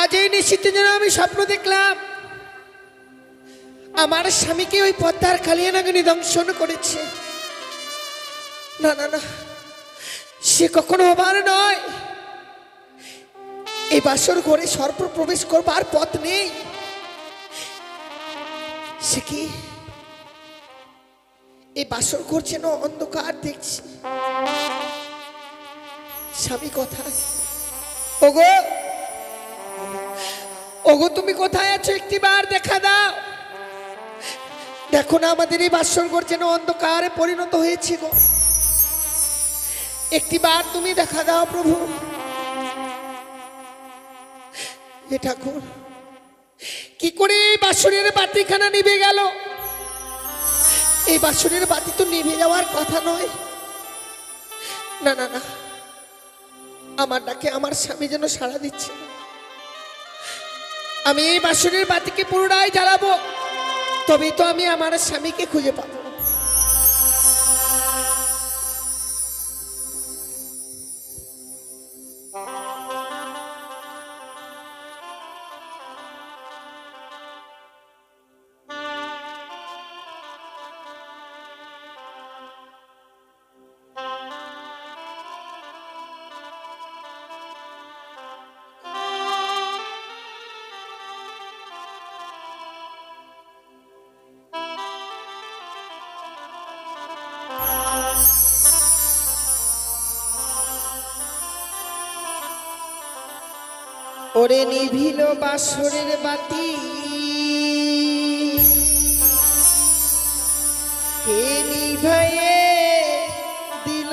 আজ এই নিশ্চিত যেন আমি স্বপ্ন দেখলাম আমার স্বামীকে ওই পদ্মার কালিয়ানাগিনী দংশন করেছে। না না না, সে কখনো হবার নয়। এই বাসর ঘরে সর্প প্রবেশ করবার পথ নেই। সে কি এই বাসর ঘর যেন অন্ধকার দেখছি। স্বামী কোথায়? ওগো ওগো, তুমি কোথায় আছো? একটিবার দেখা দাও। দেখো না আমাদের এই বাসর ঘর যেন অন্ধকারে পরিণত হয়েছে গো। একটিবার তুমি দেখা দাও প্রভু। হে ঠাকুর, কি করে এই বাসরের বাতিখানা নিভে গেল? এই বাসরের বাতি তো নিভে যাওয়ার কথা নয়। না না না, আমার ডাকে আমার স্বামী যেন সাড়া দিচ্ছে। আমি এই বাসরের বাতিকে পুনরায় জ্বালাবো, তবেই তো আমি আমার স্বামীকে খুঁজে পাবো। ওরে নিভিল বাসরের বাতি, কে নিভায়ে দিল?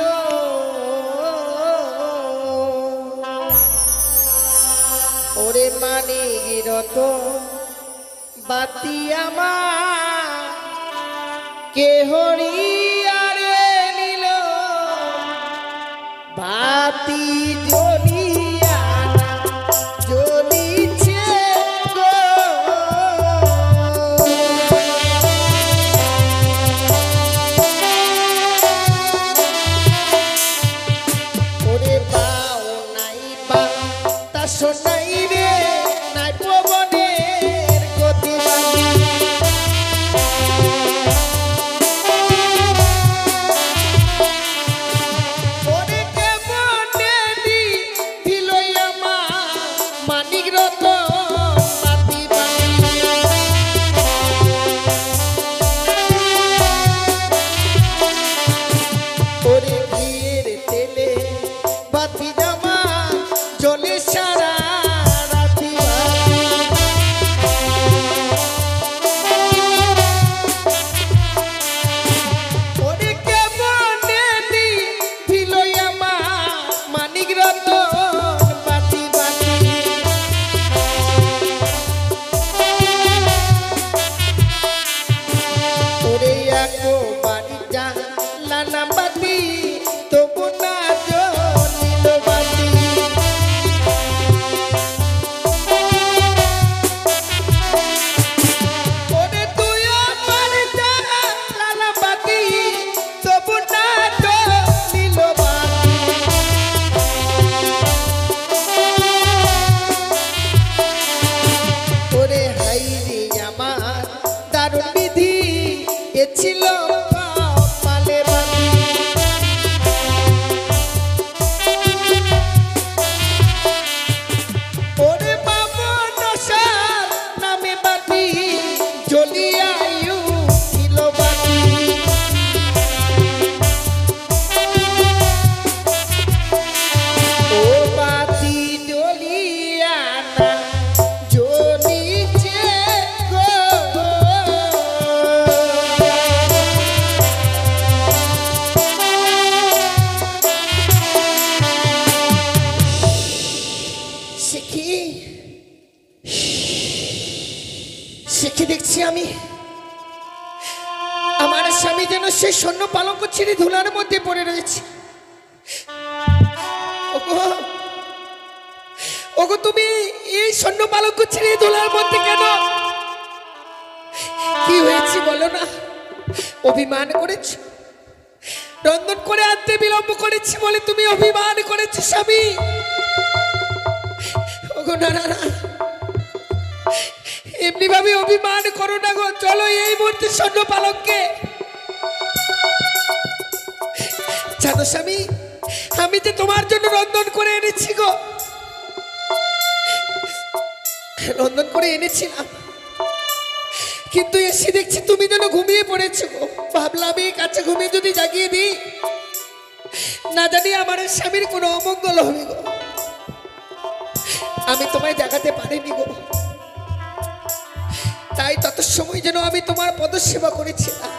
ওরে মানিক রতন বাতি আমার কে হরিয়ারে নিল? বাতি জ্বলিয়া জ্বলিছে গো, ওরে বাও নাই বা তা শোনাই রে, নাই পবনের গতিবাদী। ওরে কেমনে দিল আমার মানিক রতন বাতি বাতি। ওরে ঘিয়ের তেলে বাতি জামা জ্বলে সারা রাতি বাতি। ওরে কেমনে দিল আমার মানিক রতন বাতি বাতি। ওরে আকো বাড়ি যা লানা বাতি, তবু না জ্বলিল বাতি। ওরে তুইও বাড়ি যা লানা বাতি, তবু না জ্বলিল বাতি। ওরে হাই রে আমার দারুণ বিধি, এ ছিল কপালে বাঁধি। ওরে বামন নশার নামে বাতি জ্বলিয়া উঠিল বাতি। ও বাতি জ্বলিয়া না জ্বলিছে গো, সে কি দেখছি আমি? আমার স্বামী যেন সে স্বর্ণ পালঙ্ক ছিঁড়ে ধুলার মধ্যে পড়ে রয়েছে। ওগো ওগো, তুমি এই স্বর্ণ পালঙ্ক ছিঁড়ে ধুলার মধ্যে কেন? কি হয়েছে বলো না, অভিমান করেছ? রন্ধন করে আনতে বিলম্ব করেছি বলে তুমি অভিমান করেছো স্বামী? ওগো না না না, এমনি ভাবে অভিমান করো না গো। চলো এই মুহূর্তে স্বর্ণ পালঙ্কে। জানো স্বামী, আমি যে তোমার জন্য রন্ধন করে এনেছি গো, রন্ধন করে এনেছিলাম, কিন্তু এসে দেখছি তুমি যেন ঘুমিয়ে পড়েছো গো। ভাবলাম এই কাছে ঘুমিয়ে যদি জাগিয়ে দিই, না জানি আমার স্বামীর কোনো অমঙ্গল হবে গো। আমি তোমায় জাগাতে পারিনি গো, তাই তত সময় যেন আমি তোমার পদসেবা করেছিলাম।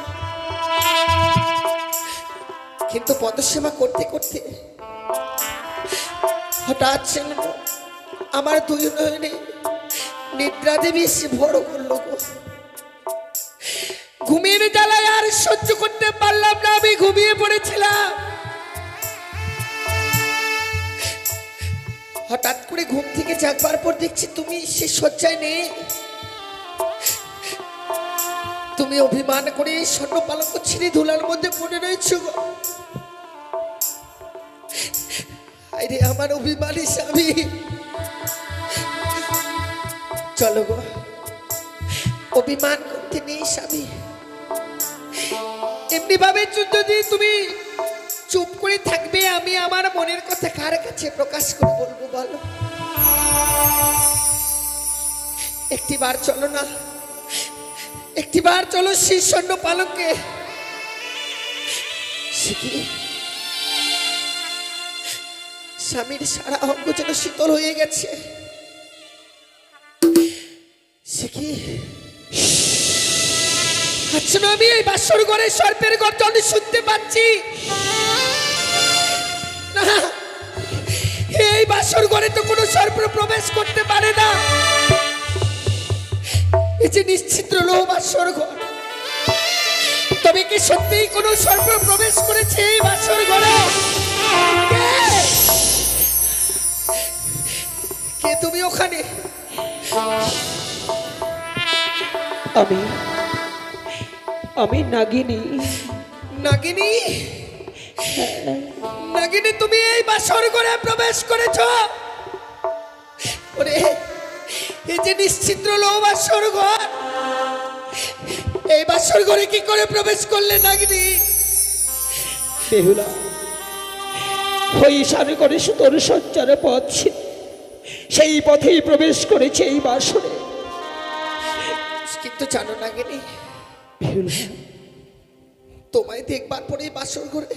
কিন্তু পদসেবা করতে করতে হঠাৎ আমার দুই নয়নে নিদ্রা দেবী এসে বড় করলো গো। ঘুমিয়ে জ্বালায় আর সহ্য করতে পারলাম না, আমি ঘুমিয়ে পড়েছিলাম। হঠাৎ করে ঘুম থেকে জাগবার পর দেখছি তুমি সে শয্যায় নেই। তুমি অভিমান করে স্বর্ণ পালঙ্ক ছিঁড়ে ধুলার মধ্যে পড়ে রয়েছো গো। আরে আমার অভিমানী স্বামী, চলো গো, অভিমান করতে নেই স্বামী। এমনি ভাবে যদি তুমি চুপ করে থাকবে, আমি আমার মনের কথা কার কাছে প্রকাশ করে বলবো বলো? একটিবার চলো না, একটিবার চলো সেই স্বর্ণ পালঙ্কে। স্বামীর সারা অঙ্গ যেন শীতল হয়ে গেছে। সে কি আচ্ছা, আমি এই বাসর ঘরে সর্পের গর্জন শুনতে পাচ্ছি। না, এই বাসর ঘরে তো কোনো সর্প প্রবেশ করতে পারে না। এই যে নিশ্চিত্র লোহ বাসর ঘর, তবে কি সত্যিই কোনো সর্প প্রবেশ করেছে এই বাসর ঘরে? কে তুমি ওখানে? আমি নাগিনী। নাগিনী? নাগিনী, তুমি এই বাসর ঘরে প্রবেশ করেছো? ওরে, এই যে নিশ্চিত্র লোহ বাসর ঘর, এই বাসর ঘরে কি করে প্রবেশ করলে নাগিনী? বেহুলা, ওই সারে করে সুতোর সঞ্চারে পথ ছিল, সেই পথেই প্রবেশ করেছে এই বাসরে। কিন্তু জানো নাগিনী, বেহুলা, তোমায় দেখবার পরে বাসর ঘরে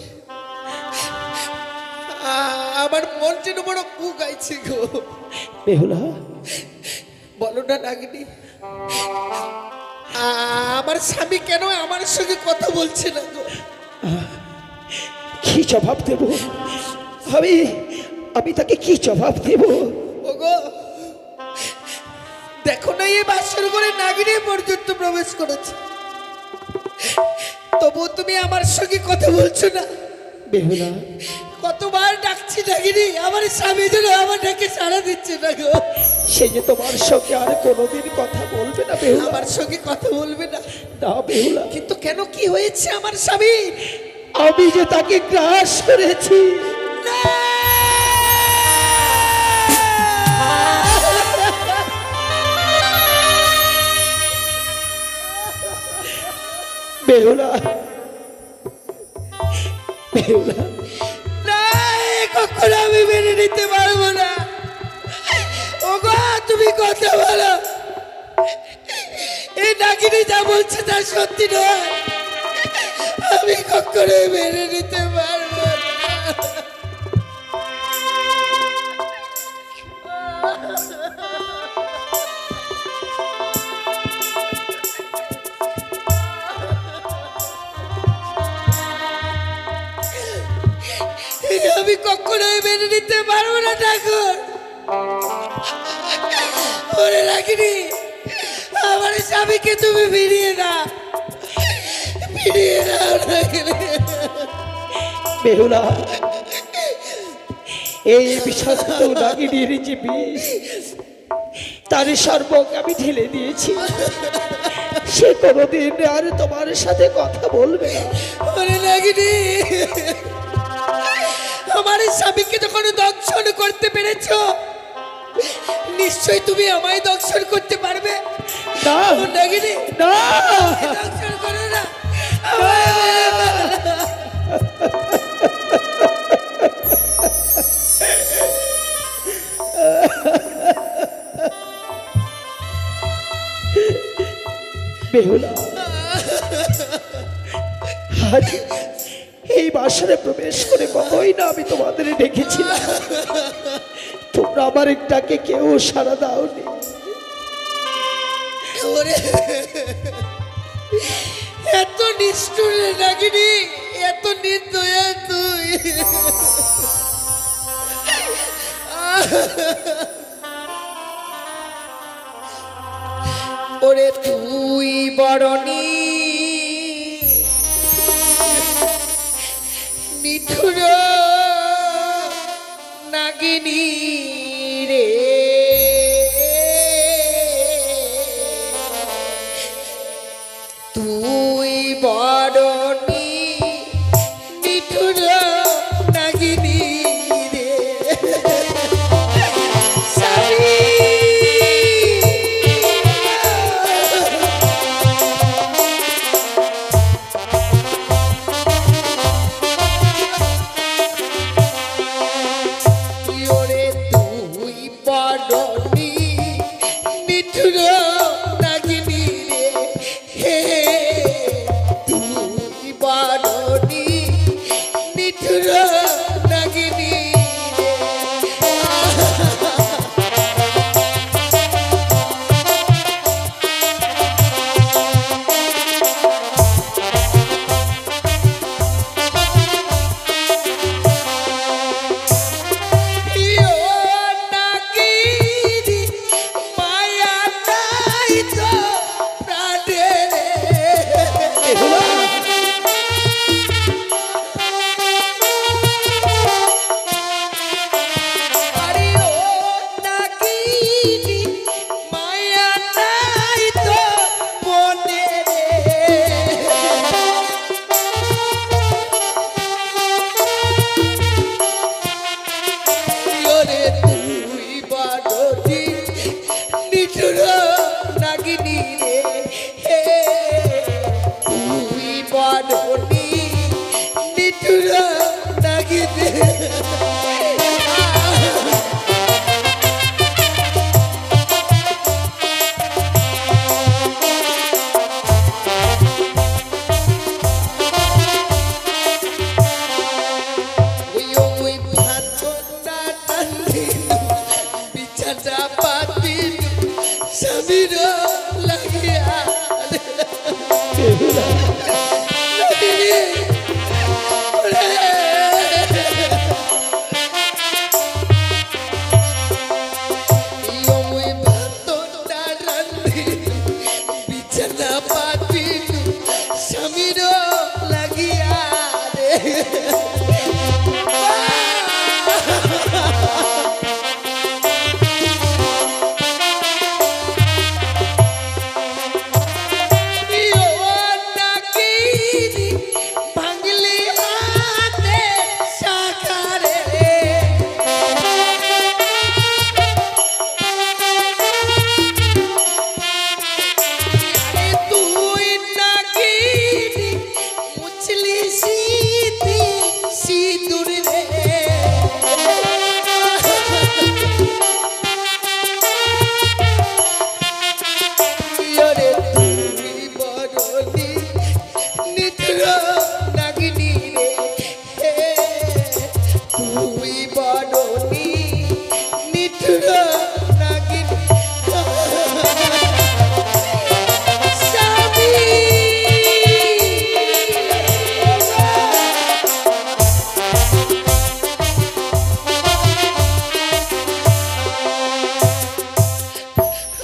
আমার মন যেন বড় কু গাইছে গো। বেহুলা, বলো না নাগিনী, আমার স্বামী কেন আমার সঙ্গে কথা বলছে না গো? কি জবাব দেব আমি তাকে কি জবাব দেব? ওগো, দেখো না এই বাসর ঘরে নাগিনী পর্যন্ত প্রবেশ করেছে, তবু তুমি আমার সঙ্গে কথা বলছো না। বেহুলা, কতবার ডাকছি নাগিনী, আমার স্বামী যেন আমার ডাকে সাড়া দিচ্ছে না গো। সে যে তোমার সঙ্গে আর কোনোদিন কথা বলবে না বেহুলা। আমার সঙ্গে কথা বলবে না? না বেহুলা। কিন্তু কেন, কি হয়েছে আমার স্বামী? আমি যে তাকে গ্রাস করেছি। বেহুলা, বেহুলা, না, কখনো আমি মেনে নিতে পারবো না। ওগো, তুমি কথা বলো, এই নাগিনী যা বলছে তা সত্যি নয়। আমি কখনো মেনে নিতে পারবো না। আমি কখনোই মেনে নিতে পারবো না ঠাকুর। ওরে নাগিনী, আমার স্বামীকে তুমি ফিরিয়ে দাও, ফিরিয়ে দাও নাগিনী। বেহুলা, এই বিষাক্ত নাগিনীর যে বিষ, তার সর্বক আমি ঢেলে দিয়েছি। সে কোনোদিন আর তোমার সাথে কথা বলবে না। ওরে নাগিনী, আমার স্বামীকে যখন দর্শন করতে পেরেছো, নিশ্চয়ই তুমি আমায় দর্শন করতে পারবে। না ও নাগিনী, না, দর্শন করো না, আমায় মেরে ফেলো। বেহুলা, আজ এই বাসরে প্রবেশ করে কতই না আমি তোমাদের ডেকেছিলাম, তোমরা আমার একটাকে কেউ সাড়া দাওনি। ওরে, এত নিষ্ঠুর রে নাগিনী, এত নির্দয়া তুই। ওরে তুই বরণী নিঠুর নাগিনী রে, তুই বরণী নিঠুর নাগিনী রে। স্বামী, ওরে তুই বরণী নিঠুর নাগিনী রে, হে তুই বরণী নিঠুর নাগিনী রে। ইয়ো নাগিনী, মায়া নাই তো প্রাণে রে। আরে ও নাগিনী, মায়া নাই তো মনে রে। ওরে তুই বরণী নিঠুর নাগিনী রে, হে তুই বরণী নিঠুর নাগিনী। ওই ভাত না টানদিল, বিছানা পাতিল, স্বামীর লাগিয়া। বেহুলা, ওই ভাত না রান্ধিল, বিছানা পাতিল, স্বামীর লাগিয়া রে। ইয়ো নাগিনী, ভাঙলি হাতে সাকারে। আরে তুই নাগিনী, মুছলি স্মৃতি সিঁদুর রে। ওরে তুই বরণী নিঠুর নাগিনী রে, হে তুই বরণী নিঠুর নাগিনী। স্বামী,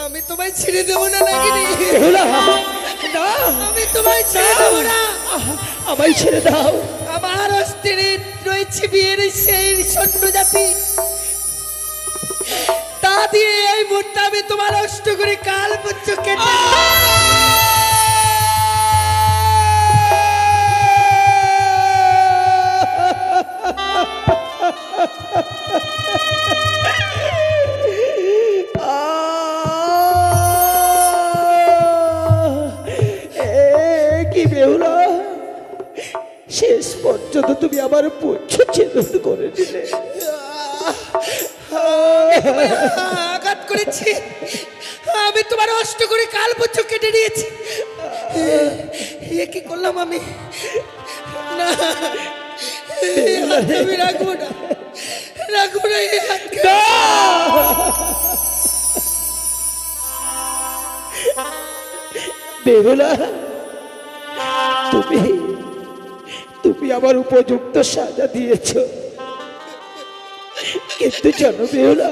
আমি তোমায় ছেড়ে দেবো না নাগিনী, বেহুলা, না, আমি তোমায় ছেড়ে দেবো না। আমায় ছেড়ে দাও। আমার অস্থিরে রয়েছে বিয়ের সেই সৈন্য জাতি, তা দিয়ে এই মুহূর্তে আমি তোমার অষ্ট করে কাল পর্য কেটে বেহুলা, শেষ পর্যন্ত তুমি আমার পুচ্ছ ছেদন করে দিলে। আঘাত করেছি, আমি তোমার অষ্ট করে কাল পুচ্ছ কেটে নিয়েছি। এ কি করলাম আমি? না, এই হাত আমি রাখবো না, রাখবো না এই হাতকে। বেহুলা, তুমি তুমি আমার উপযুক্ত সাজা দিয়েছ, কিন্তু জানো বেহুলা,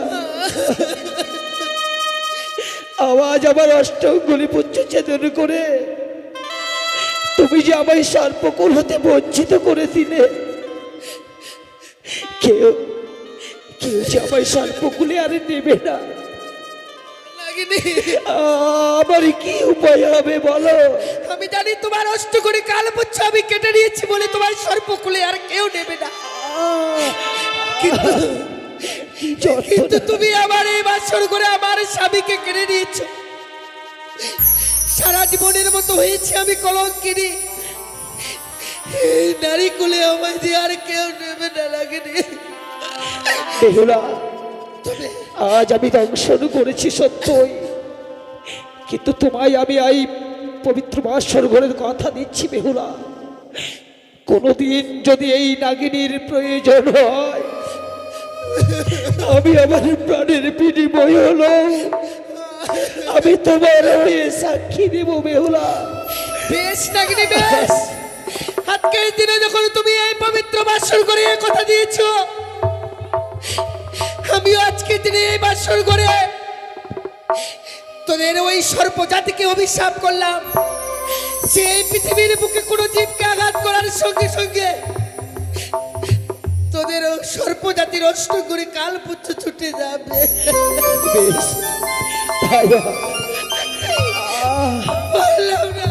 আওয়াজ আমার অষ্টগুলি পুচ্ছ ছেদন করে তুমি যে আমায় সর্পকুল হতে বঞ্চিত করে দিলে। কেউ কেউ যে আমায় সর্পকুলে আর নেবে না। নাগিনী, আমার কি উপায় হবে বলো? আমি জানি তোমার অষ্ট করে কাল পুচ্ছ আমি কেটে নিয়েছি বলে তোমার সর্পকুলে আর কেউ নেবে না। কিন্তু তুমি আমার এই বাসর করে আমার স্বামীকে কেড়ে নিয়েছ। সারা জীবনের মতো হয়েছে আমি কলঙ্কিনী। এই নারী কুলে আমায় দিয়ে আর কেউ নেবে না। লাগেনি বেহুলা, আজ আমি দংশন করেছি সত্যই, কিন্তু তোমায় আমি এই পবিত্র বাসর ঘরের কথা দিচ্ছি বেহুলা, কোনদিন যদি এই নাগিনীর প্রয়োজন হয়, আমি আমার প্রাণের বিনিময় হলো আমি তোমার হয়ে সাক্ষী দেব বেহুলা। বেশ নাগিনী, বেশ। আজকের দিনে যখন তুমি এই পবিত্র বাসর ঘরে কথা দিয়েছ, আমিও আজকের দিনে এই বাসর ঘরে তোদের ওই সর্প জাতিকে অভিশাপ করলাম যে এই পৃথিবীর বুকে কোনো জীবকে আঘাত করার সঙ্গে সঙ্গে তোদের সর্প জাতির অষ্ট করে কাল পুচ্ছ ছুটে যাবে। বেশ, তাই হোক। পারলাম না,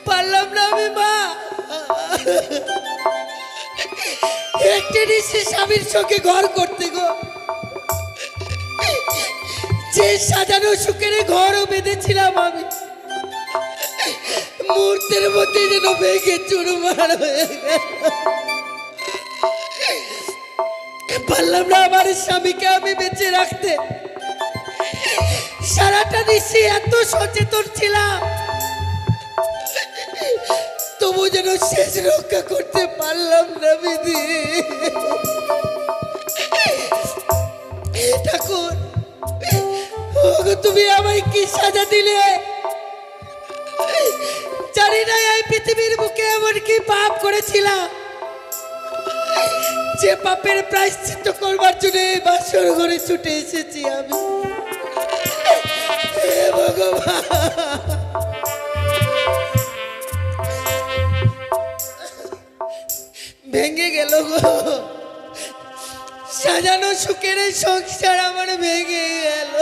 পারলাম না আমি মা। একটা নিশ্চয় স্বামীর সঙ্গে ঘর করতে গো, যে সাজানো সুখের ঘরও বেঁধেছিলাম আমি, মুহূর্তের মধ্যে যেন ভেঙে চুরমার হয়ে গেল। পারলাম না আমার স্বামীকে আমি বেঁচে রাখতে। সারাটা নিশ্চয়ই এত সচেতন ছিলাম, তবু যেন শেষ রক্ষা করতে পারলাম না বিধি। ঠাকুর, তুমি আমায় কি সাজা দিলে? জানি না এই পৃথিবীর বুকে এমন কি পাপ করেছিলাম যে পাপের প্রায়শ্চিত্ত করবার জন্য এই বাসর ঘরে ছুটে এসেছি আমি। হে ভগবান, ভেঙে গেল গো সাজানো সুখের সংসার, আমার ভেঙে গেল।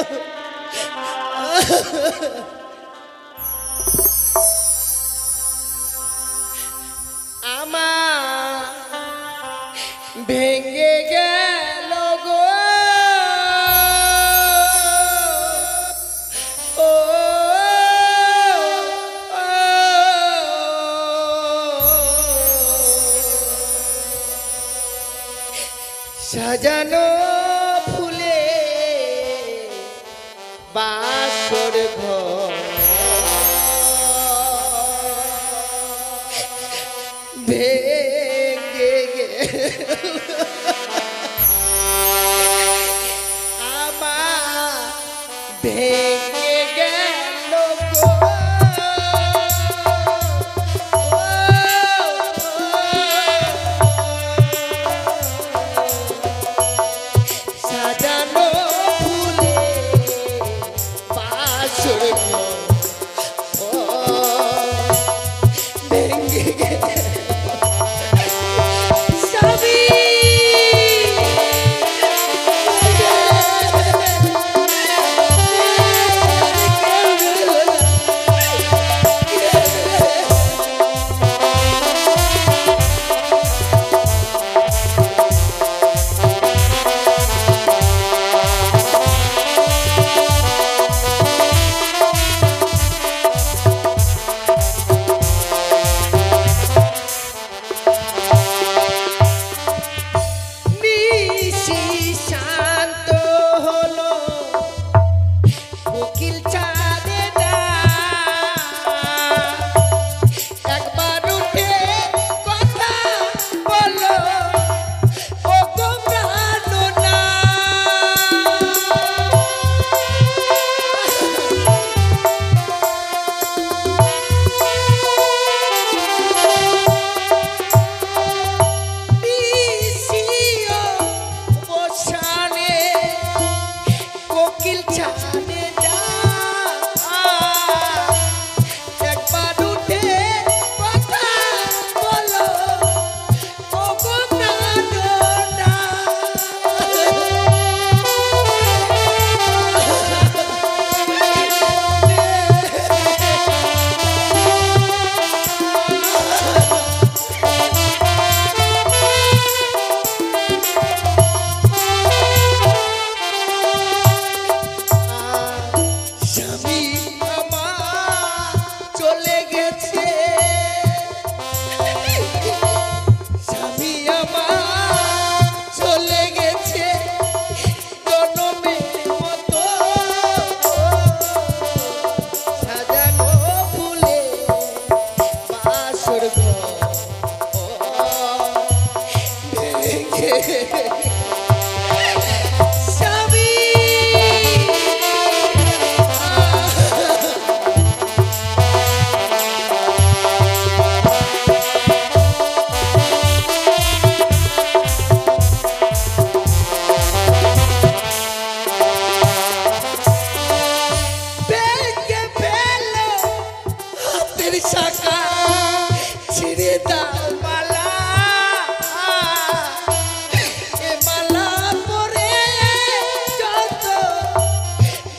আমার ভেঙে গেল গো ও, সাজানো ফুলে বাসর ঘর ভেঙে গেল আমার, ভেঙে গেল গো। সাজানো ফুলে বাসর ঘর ভেঙে গেল। স্বামী, শাখা ছিঁড়ে দাও মালা, এ মালা পরে যত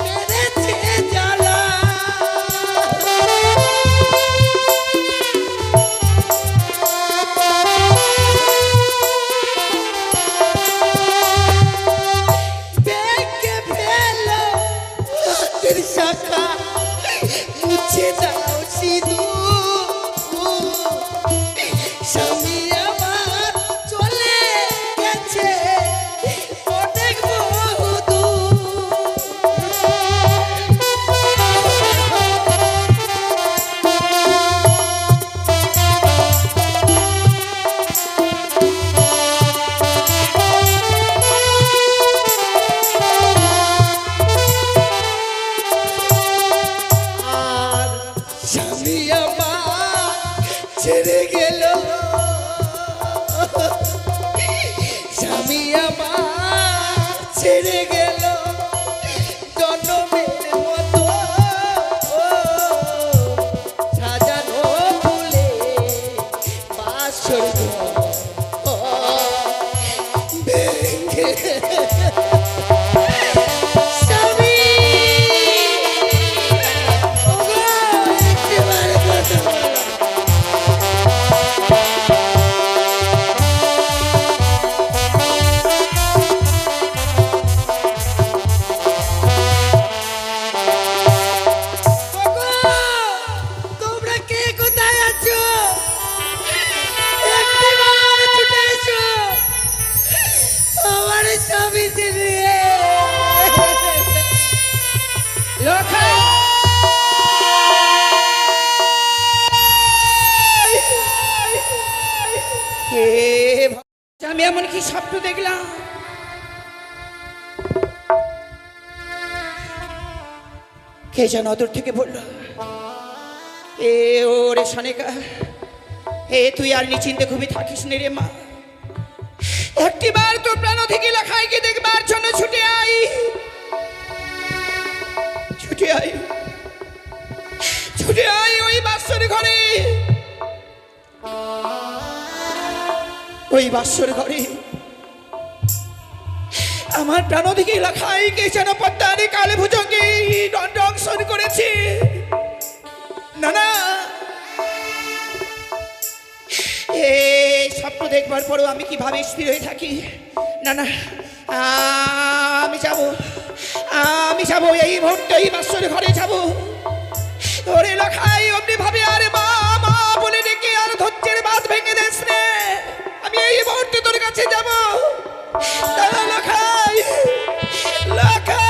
মেরেছে জ্বালা। ব্যাগে ফেলো হাতের শাখা, মুছে দাও সিঁদুর, স্বামী আমার চলে গেছে অনেক আর স্বামী আমার ছেড়ে গেল, স্বামী আমার ছেড়ে গেল জনমের মতো সাজানো ফুলে বাসর ভেঙে স্বামী ওগো একেবারে কথা বলো। ওগো, তোমরা কে কোথায় আছো? একটিবার ছুটে এসো, আমার স্বামী ছেড়ে লখাই। হে ভগবান, আমি এমন কি স্বপ্ন দেখলাম? কে যেন অদূর থেকে বলল, এ ওরে সনেকা, এ তুই আর নিশ্চিন্তে ঘুমিয়ে থাকিস নে রে মা, একটিবার তোর প্রাণ থেকে লেখাইকে দেখবার জন্য ছুটে আই, ছুটে আই, ছুটে আই ওই বাসর ঘরে, ওই বাসর ঘরে আমার প্রাণ থেকে লেখাইকে যেন পদ্মারে কালে ভুজঙ্গে দংশন করেছে। না না, এই স্বপ্ন দেখবার পরও আমি কিভাবে স্থির হয়ে থাকি? না না, আমি যাব, আমি যাব, এই মুহূর্তে এই বাসর ঘরে যাব। ওরে লখাই অমনি ভাবে আরে মা মা বলে ডেকে আর ধৈর্যের বাঁধ ভেঙে দেস রে, আমি এই মুহূর্তে তোর কাছে যাব। দাঁড়া লখাই, লখাই।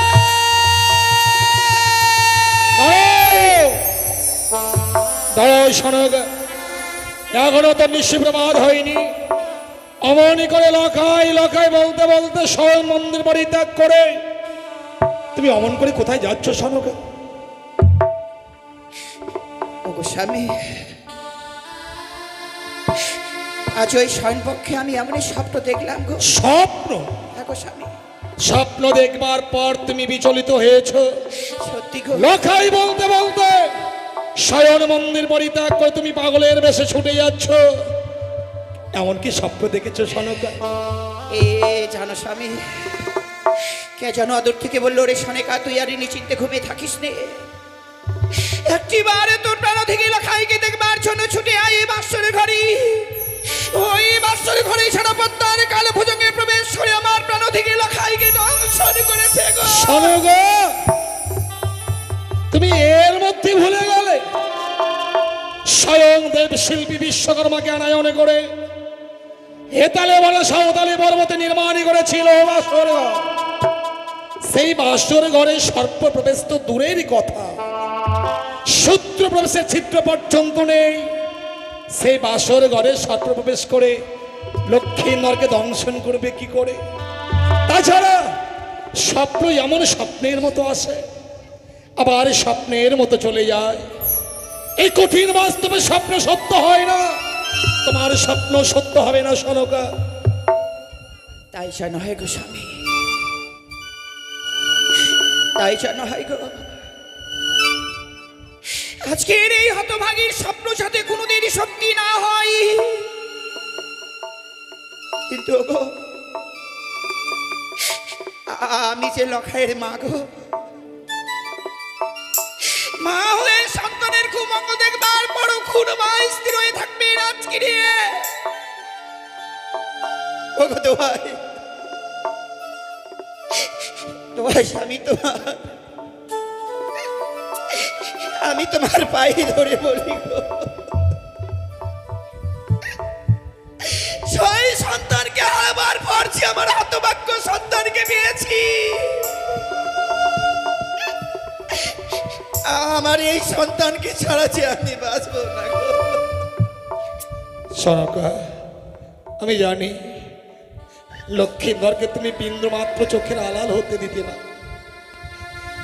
দাঁড়াও শোনক, এখনো তো নিশিপ্রমাদ হয়নি। অমনি করে লখাই লখাই বলতে বলতে স্বয়ং মন্দির বাড়ি ত্যাগ করে তুমি অমন করে কোথায় যাচ্ছ শোনক? ওগো স্বামী, আজ ওই শয়ন পক্ষে আমি এমনই স্বপ্ন দেখলাম গো। স্বপ্ন? দেখো স্বামী, স্বপ্ন দেখবার পর তুমি বিচলিত হয়েছ? সত্যি গো। লখাই বলতে বলতে শয়ন মন্দির পরিত্যাগ করে তুমি পাগলের বেশে ছুটে যাচ্ছ, এমনকি স্বপ্ন দেখেছো সনকা? এ জানো স্বামী, কে যেন অদূর থেকে বললো, রে সনেকা তুই আর নিশ্চিন্তে ঘুমিয়ে থাকিস নে, একটিবারে তোর প্রাণ থেকে লেখাইকে দেখবার জন্য ছুটে আয় এই বাসরের ঘরে। ওই বাসরের ঘরে সারা পদ্মার কালে ভুজঙ্গে প্রবেশ করে আমার প্রাণ থেকে লেখাইকে দংশন করেছে গো। সনকা, তুমি এর মধ্যে ভুলে গেলে স্বয়ং দেব শিল্পী বিশ্বকর্মাকে আনায়নে করে হেতালে বলে সাঁওতালি পর্বতে নির্মাণ করেছিল বাসর ঘর। সেই বাসর ঘরে সর্প প্রবেশ তো দূরেরই কথা, সূত্র প্রবেশের ছিদ্র পর্যন্ত নেই। সেই বাসর ঘরে সর্প প্রবেশ করে লক্ষ্মী নরকে দংশন করবে কি করে? তাছাড়া স্বপ্ন এমন স্বপ্নের মতো আসে, আবার স্বপ্নের মতো চলে যায়। এই কঠিন বাস্তবে স্বপ্ন সত্য হয় না, তোমার স্বপ্ন সত্য হবে না সনকা। তাই যেন হয় গো স্বামী, তাই যেন হয় গো। আজকের এই হতভাগীর স্বপ্ন যাতে কোনোদিন সত্যি না হয়। কিন্তু ওগো, আমি যে লখাইয়ের মা গো, মা হয়ে সন্তানের কুমঙ্গল দেখবার বড় খুন মা স্থির হয়ে থাকবে আজকে নিয়ে। ওগো দোহাই, দোহাই স্বামী তোমার, আমি তোমার পায়ে ধরে বলি গো, ছয় সন্তানকে হারাবার পর যে আমার হতভাগ্য সন্তানকে পেয়েছি, আমার এই সন্তানকে ছাড়া যে আমি বাঁচবো না গো। সনকা, আমি জানি লক্ষ্মীধরকে তুমি বিন্দু মাত্র চোখের আড়াল হতে দিতে না।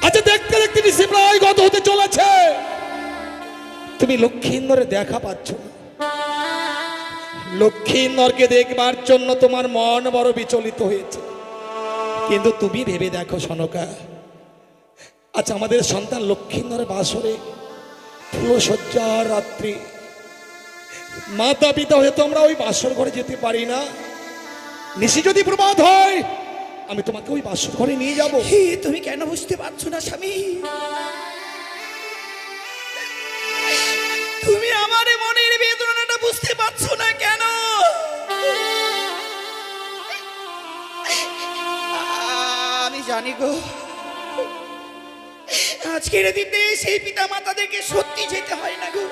আচ্ছা, দেখতে দেখতে নিশি প্রায় গত হতে চলেছে, তুমি লক্ষ্মীধরের দেখা পাচ্ছ না। লক্ষ্মীধরকে দেখবার জন্য তোমার মন বড় বিচলিত হয়েছে, কিন্তু তুমি ভেবে দেখো সনকা, আচ্ছা আমাদের সন্তান লক্ষ্মীধরের বাসরে ফুলসজ্জার রাত্রি, মাতা পিতা হয়ে তোমরা ওই বাসর ঘরে যেতে পারি না। নিশি যদি প্রমাদ হয়, আমি তোমাকে ওই বাসর ঘরে নিয়ে যাব। তুমি কেন বুঝতে পারছো না স্বামী? তুমি আমার মনের বেদনাটা বুঝতে পারছো না কেন? আমি জানি গো, আজকের দিনে সেই পিতা মাতাদেরকে সত্যি যেতে হয় না গো।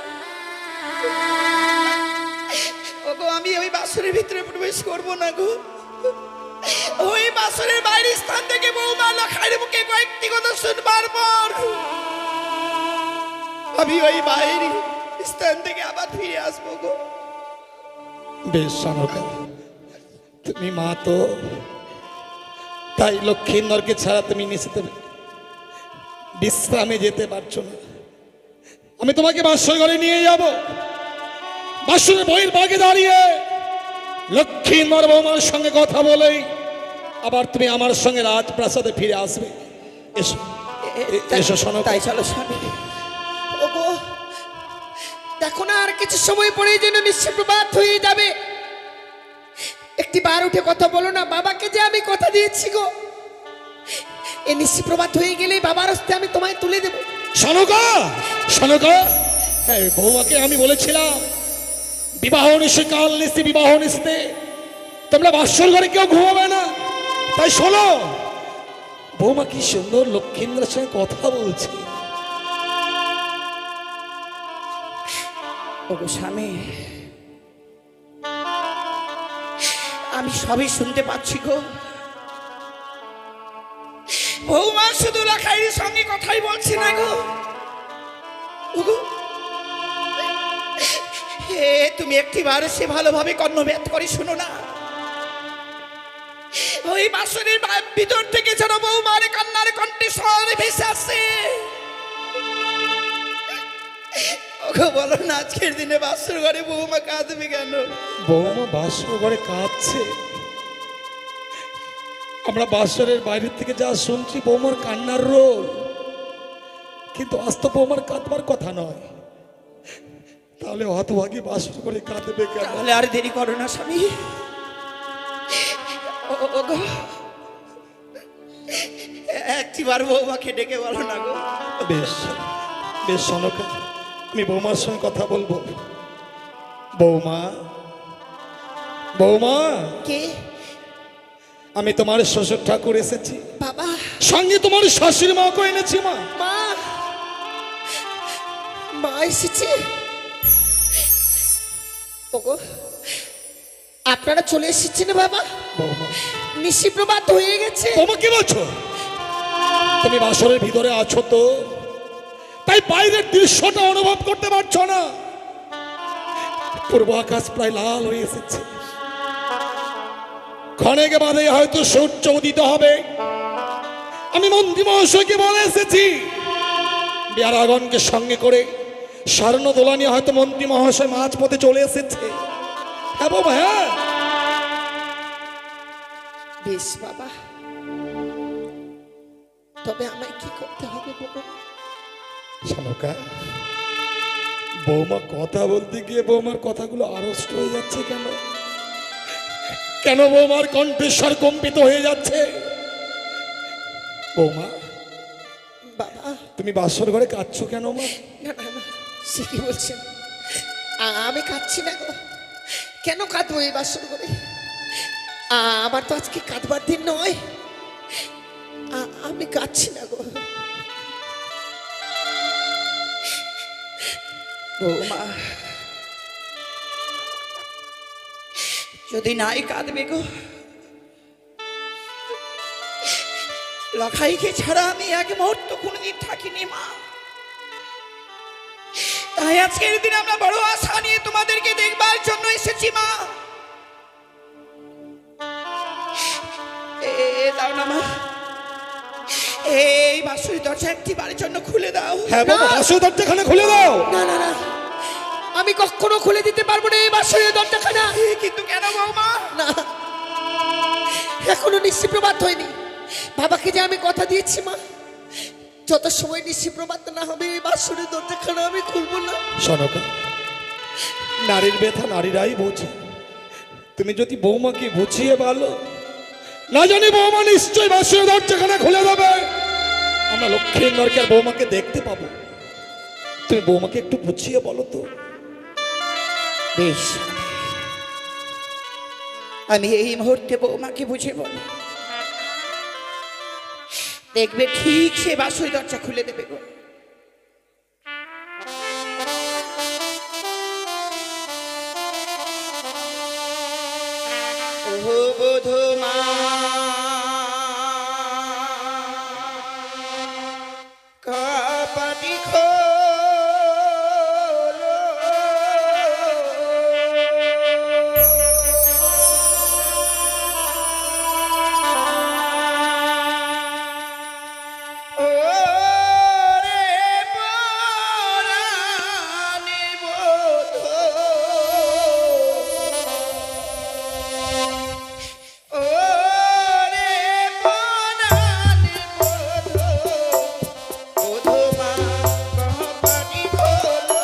ওগো, আমি ওই বাসরের ভিতরে প্রবেশ করব না গো। ওই বাসরের বাইরের স্থান থেকে বৌমা লখাইয়ের মুখে কয়েকটি কথা শুনবার পর আমি ওই বাইরে স্থান থেকে আবার ফিরে আসবো গো। বেশ সনকা, তুমি মা তো, তাই লক্ষ্মীধরকে ছাড়া তুমি নিশ্চিত বিশ্রামে যেতে পারছো না। আমি তোমাকে বাসর ঘরে নিয়ে যাব। বাসরের বইয়ের বাগে দাঁড়িয়ে লক্ষ্মীধর বৌমার সঙ্গে কথা বলেই আবার তুমি আমার সঙ্গে রাজপ্রাসাদে ফিরে আসবে। এসো এসো সনকা। তাই চলো স্বামী। ওগো, দেখো না, আর কিছু সময় পরেই যেন নিশ্চিপ্রভাত হয়ে যাবে। একটি বার উঠে কথা বলো না, বাবাকে যে আমি কথা দিয়েছি গো, এই নিশ্চিপ্রভাত হয়ে গেলেই বাবার হস্তে আমি তোমায় তুলে দেব। সনকা, সনকা, হ্যাঁ বৌমাকে আমি বলেছিলাম বিবাহ নিশে, কাল নিশে বিবাহ নিশতে তোমরা বাসর ঘরে কেউ ঘুমাবে না। তাই শোনো, বৌমা কি সুন্দর লক্ষ্মীধরের সঙ্গে কথা বলছে। ওগো স্বামী, আমি সবই শুনতে পাচ্ছি গো। বৌমা শুধু লখাইয়ের সঙ্গে কথাই বলছে না গো। ওগো, তুমি একটিবার সে ভালোভাবে কর্ণব্যাত করে শোনো না। ওই বাসনের ভিতর থেকে যেন বৌমার কান্নার কণ্ঠে স্বরে ভেসে আসছে। ওগো, বলো না, আজকের দিনে বাসর ঘরে বৌমা কাঁদবে কেন? বৌমা বাসর ঘরে কাঁদছে, আমরা বাসরের বাইরে থেকে যা শুনছি বৌমার কান্নার রোল, কিন্তু আজ তো বৌমার কাঁদবার কথা নয়। তাহলে হতভাগী বাসর ঘরে কাঁদবে কেন? তাহলে আর দেরি করো না স্বামী। ওগো, একটিবার বৌমাকে ডেকে বলো না গো। বেশ বেশ সনকা, আমি বৌমার সঙ্গে কথা বলবো। বৌমা, বৌমা, কে? আমি তোমার শ্বশুর ঠাকুর এসেছি, বাবা। সঙ্গে তোমার শাশুড়ি মাকে এনেছি। মা, মা, মা এসেছে। ওগো, আপনারা চলে এসেছেন বাবা? বৌমা, নিশিপ্রভাত হয়ে গেছে। বৌমা কি বলছো? তুমি বাসরের ভিতরে আছো তো, তাই বাইরের দৃশ্যটা অনুভব করতে পারছো না। পূর্ব আকাশ প্রায় লাল হয়ে এসেছে, ক্ষণেক বাদে হয়তো সূর্য উদিত হবে। আমি মন্ত্রী মহাশয়কে বলে এসেছি, বিহারাগণকে সঙ্গে করে স্বর্ণ দোলা নিয়ে হয়তো মন্ত্রী মহাশয় মাঝপথে চলে এসেছে। হ্যাঁ বাবা, হ্যাঁ। বেশ বাবা, তবে আমায় কি করতে হবে বাবা? সনকা, বৌমা কথা বলতে গিয়ে বৌমার কথাগুলো আড়ষ্ট হয়ে যাচ্ছে কেন? কেন বৌমার কণ্ঠস্বর কম্পিত হয়ে যাচ্ছে? বৌমা, বাবা, তুমি বাসর ঘরে কাঁদছো কেন মা? না না না, সে কি বলছেন? আমি কাঁদছি না গো। কেন কাঁদবো এই বাসর করে? আমার তো আজকে কাঁদবার দিন নয়। আমি কাঁদছি না গো। বৌমা, যদি নাই কাঁদবে গো, লখাইকে ছাড়া আমি এক মুহূর্ত কোনোদিন থাকিনি মা। তাই আজকের দিন আমরা বড় আশা নিয়ে তোমাদেরকে দেখবার জন্য এসেছি মা। দাও না মা, এই বাসুরি দরজা একটি বারের জন্য খুলে দাও। হ্যাঁ বাবা, বাসর দরজাখানা খুলে দাও। না না না, আমি কখনো খুলে দিতে পারবো না এই বাসরের দরজাখানা। কিন্তু কেন বৌমা? না, এখনো নিশিপ্রভাত হয়নি। বাবাকে যে আমি কথা দিয়েছি মা, যত সময় নিশিপ্রভাত না হবে এই বাসরের দরজাখানা আমি খুলবো না। সনকা, নারীর ব্যথা নারীরাই বোঝে। তুমি যদি বৌমাকে বুঝিয়ে বলো, না জানি বৌমা নিশ্চয়ই বাসর দরজাখানা খুলে দেবে। আমরা লক্ষ্মীর নরকের বৌমাকে দেখতে পাবো। তুমি বৌমাকে একটু বুঝিয়ে বলো তো। বেশ, আমি এই মুহূর্তে বৌমাকে বুঝে বল, দেখবে ঠিক সে বাসুই দরজা খুলে দেবে গো। ও বধূমা, কপাটি খোলো, ও রে পরাণে বধূ, ও রে পরাণে বধূ, বধূমা কপাটি খোলো।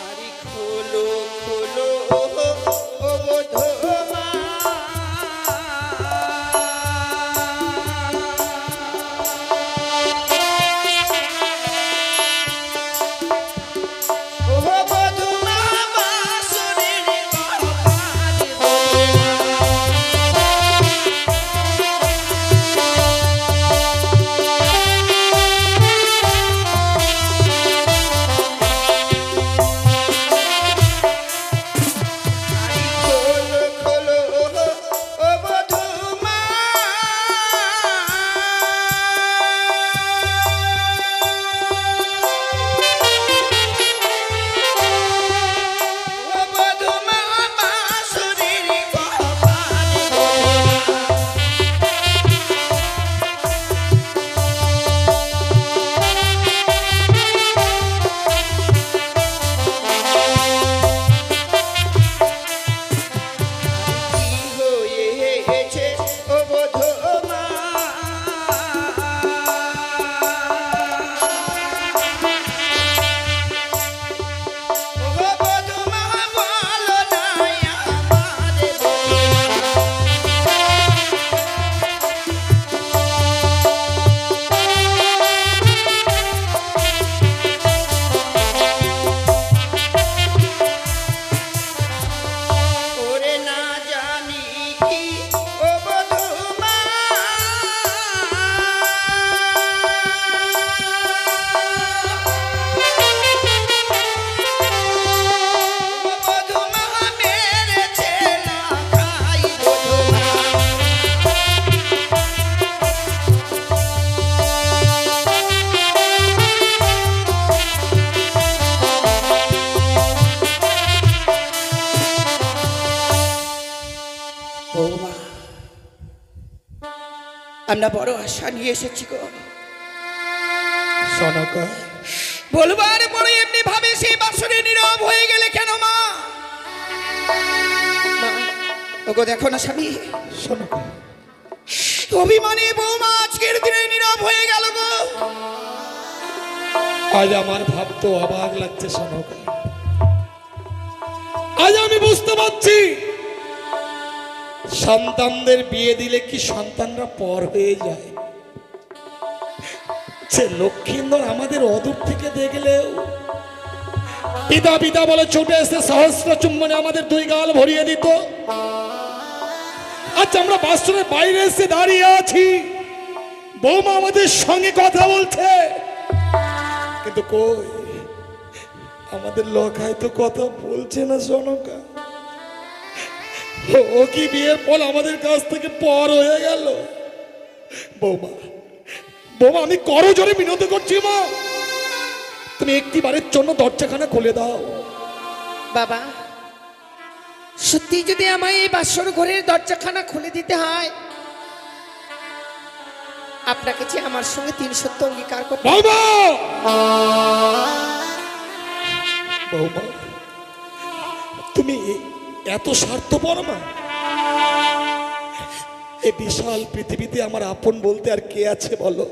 আরে খোলো খোলো, ও বধূমা, ও বধূমা, বাসুরের কপালে আরে খোলো খোলো, ও বধূমা, ও বধূমা, বাসুরের কপালে কি হয়েছে, ও বধূমা, ও বধূমা, বলো না আমারে বধূমা। ওরে না জানি কি, ও বধূমা, ও বধূমা, মেরেছে না খাই বধূমা। বৌমা, আমরা বড় আশা নিয়ে এসেছি গো। সনকা, বলবার পরে এমনি ভাবে সেই বাসরে নীরব হয়ে গেলে কেন মা? মা, ওগো দেখো না স্বামী, সনকা, অভিমানী বৌমা আজকের দিনে নীরব হয়ে গেল গো। আজ আমার ভাবতে অবাক লাগছে সনকা। আজ আমি বুঝতে পারছি সন্তানদের বিয়ে দিলে কি সন্তানরা পর হয়ে যায়। সে লক্ষ্মীন্দর আমাদের অদূর থেকে দেখলেও পিতা পিতা বলে ছুটে এসে সহস্র চুম্বনে আমাদের দুই গাল ভরিয়ে দিত। আচ্ছা আমরা বাসনের বাইরে এসে দাঁড়িয়ে আছি, বৌমা আমাদের সঙ্গে কথা বলছে, কিন্তু কই আমাদের লোকায় তো কথা বলছে না সনকা। ও কি বিয়ের পর আমাদের কাছ থেকে পর হয়ে গেল? বৌমা, বৌমা আমি করো জোরে বিনোদ করছি মা, তুমি একটিবারের জন্য দরজাখানা খুলে দাও। বাবা, সত্যি যদি আমায় এই বাসর ঘরের দরজাখানা খুলে দিতে হয়, আপনাকে যে আমার সঙ্গে 3 সত্য অঙ্গীকার করতে। বৌমা, বৌমা তুমি এত স্বার্থপর মা? এই বিশাল পৃথিবীতে আমার আপন বলতে আর কে আছে বলো?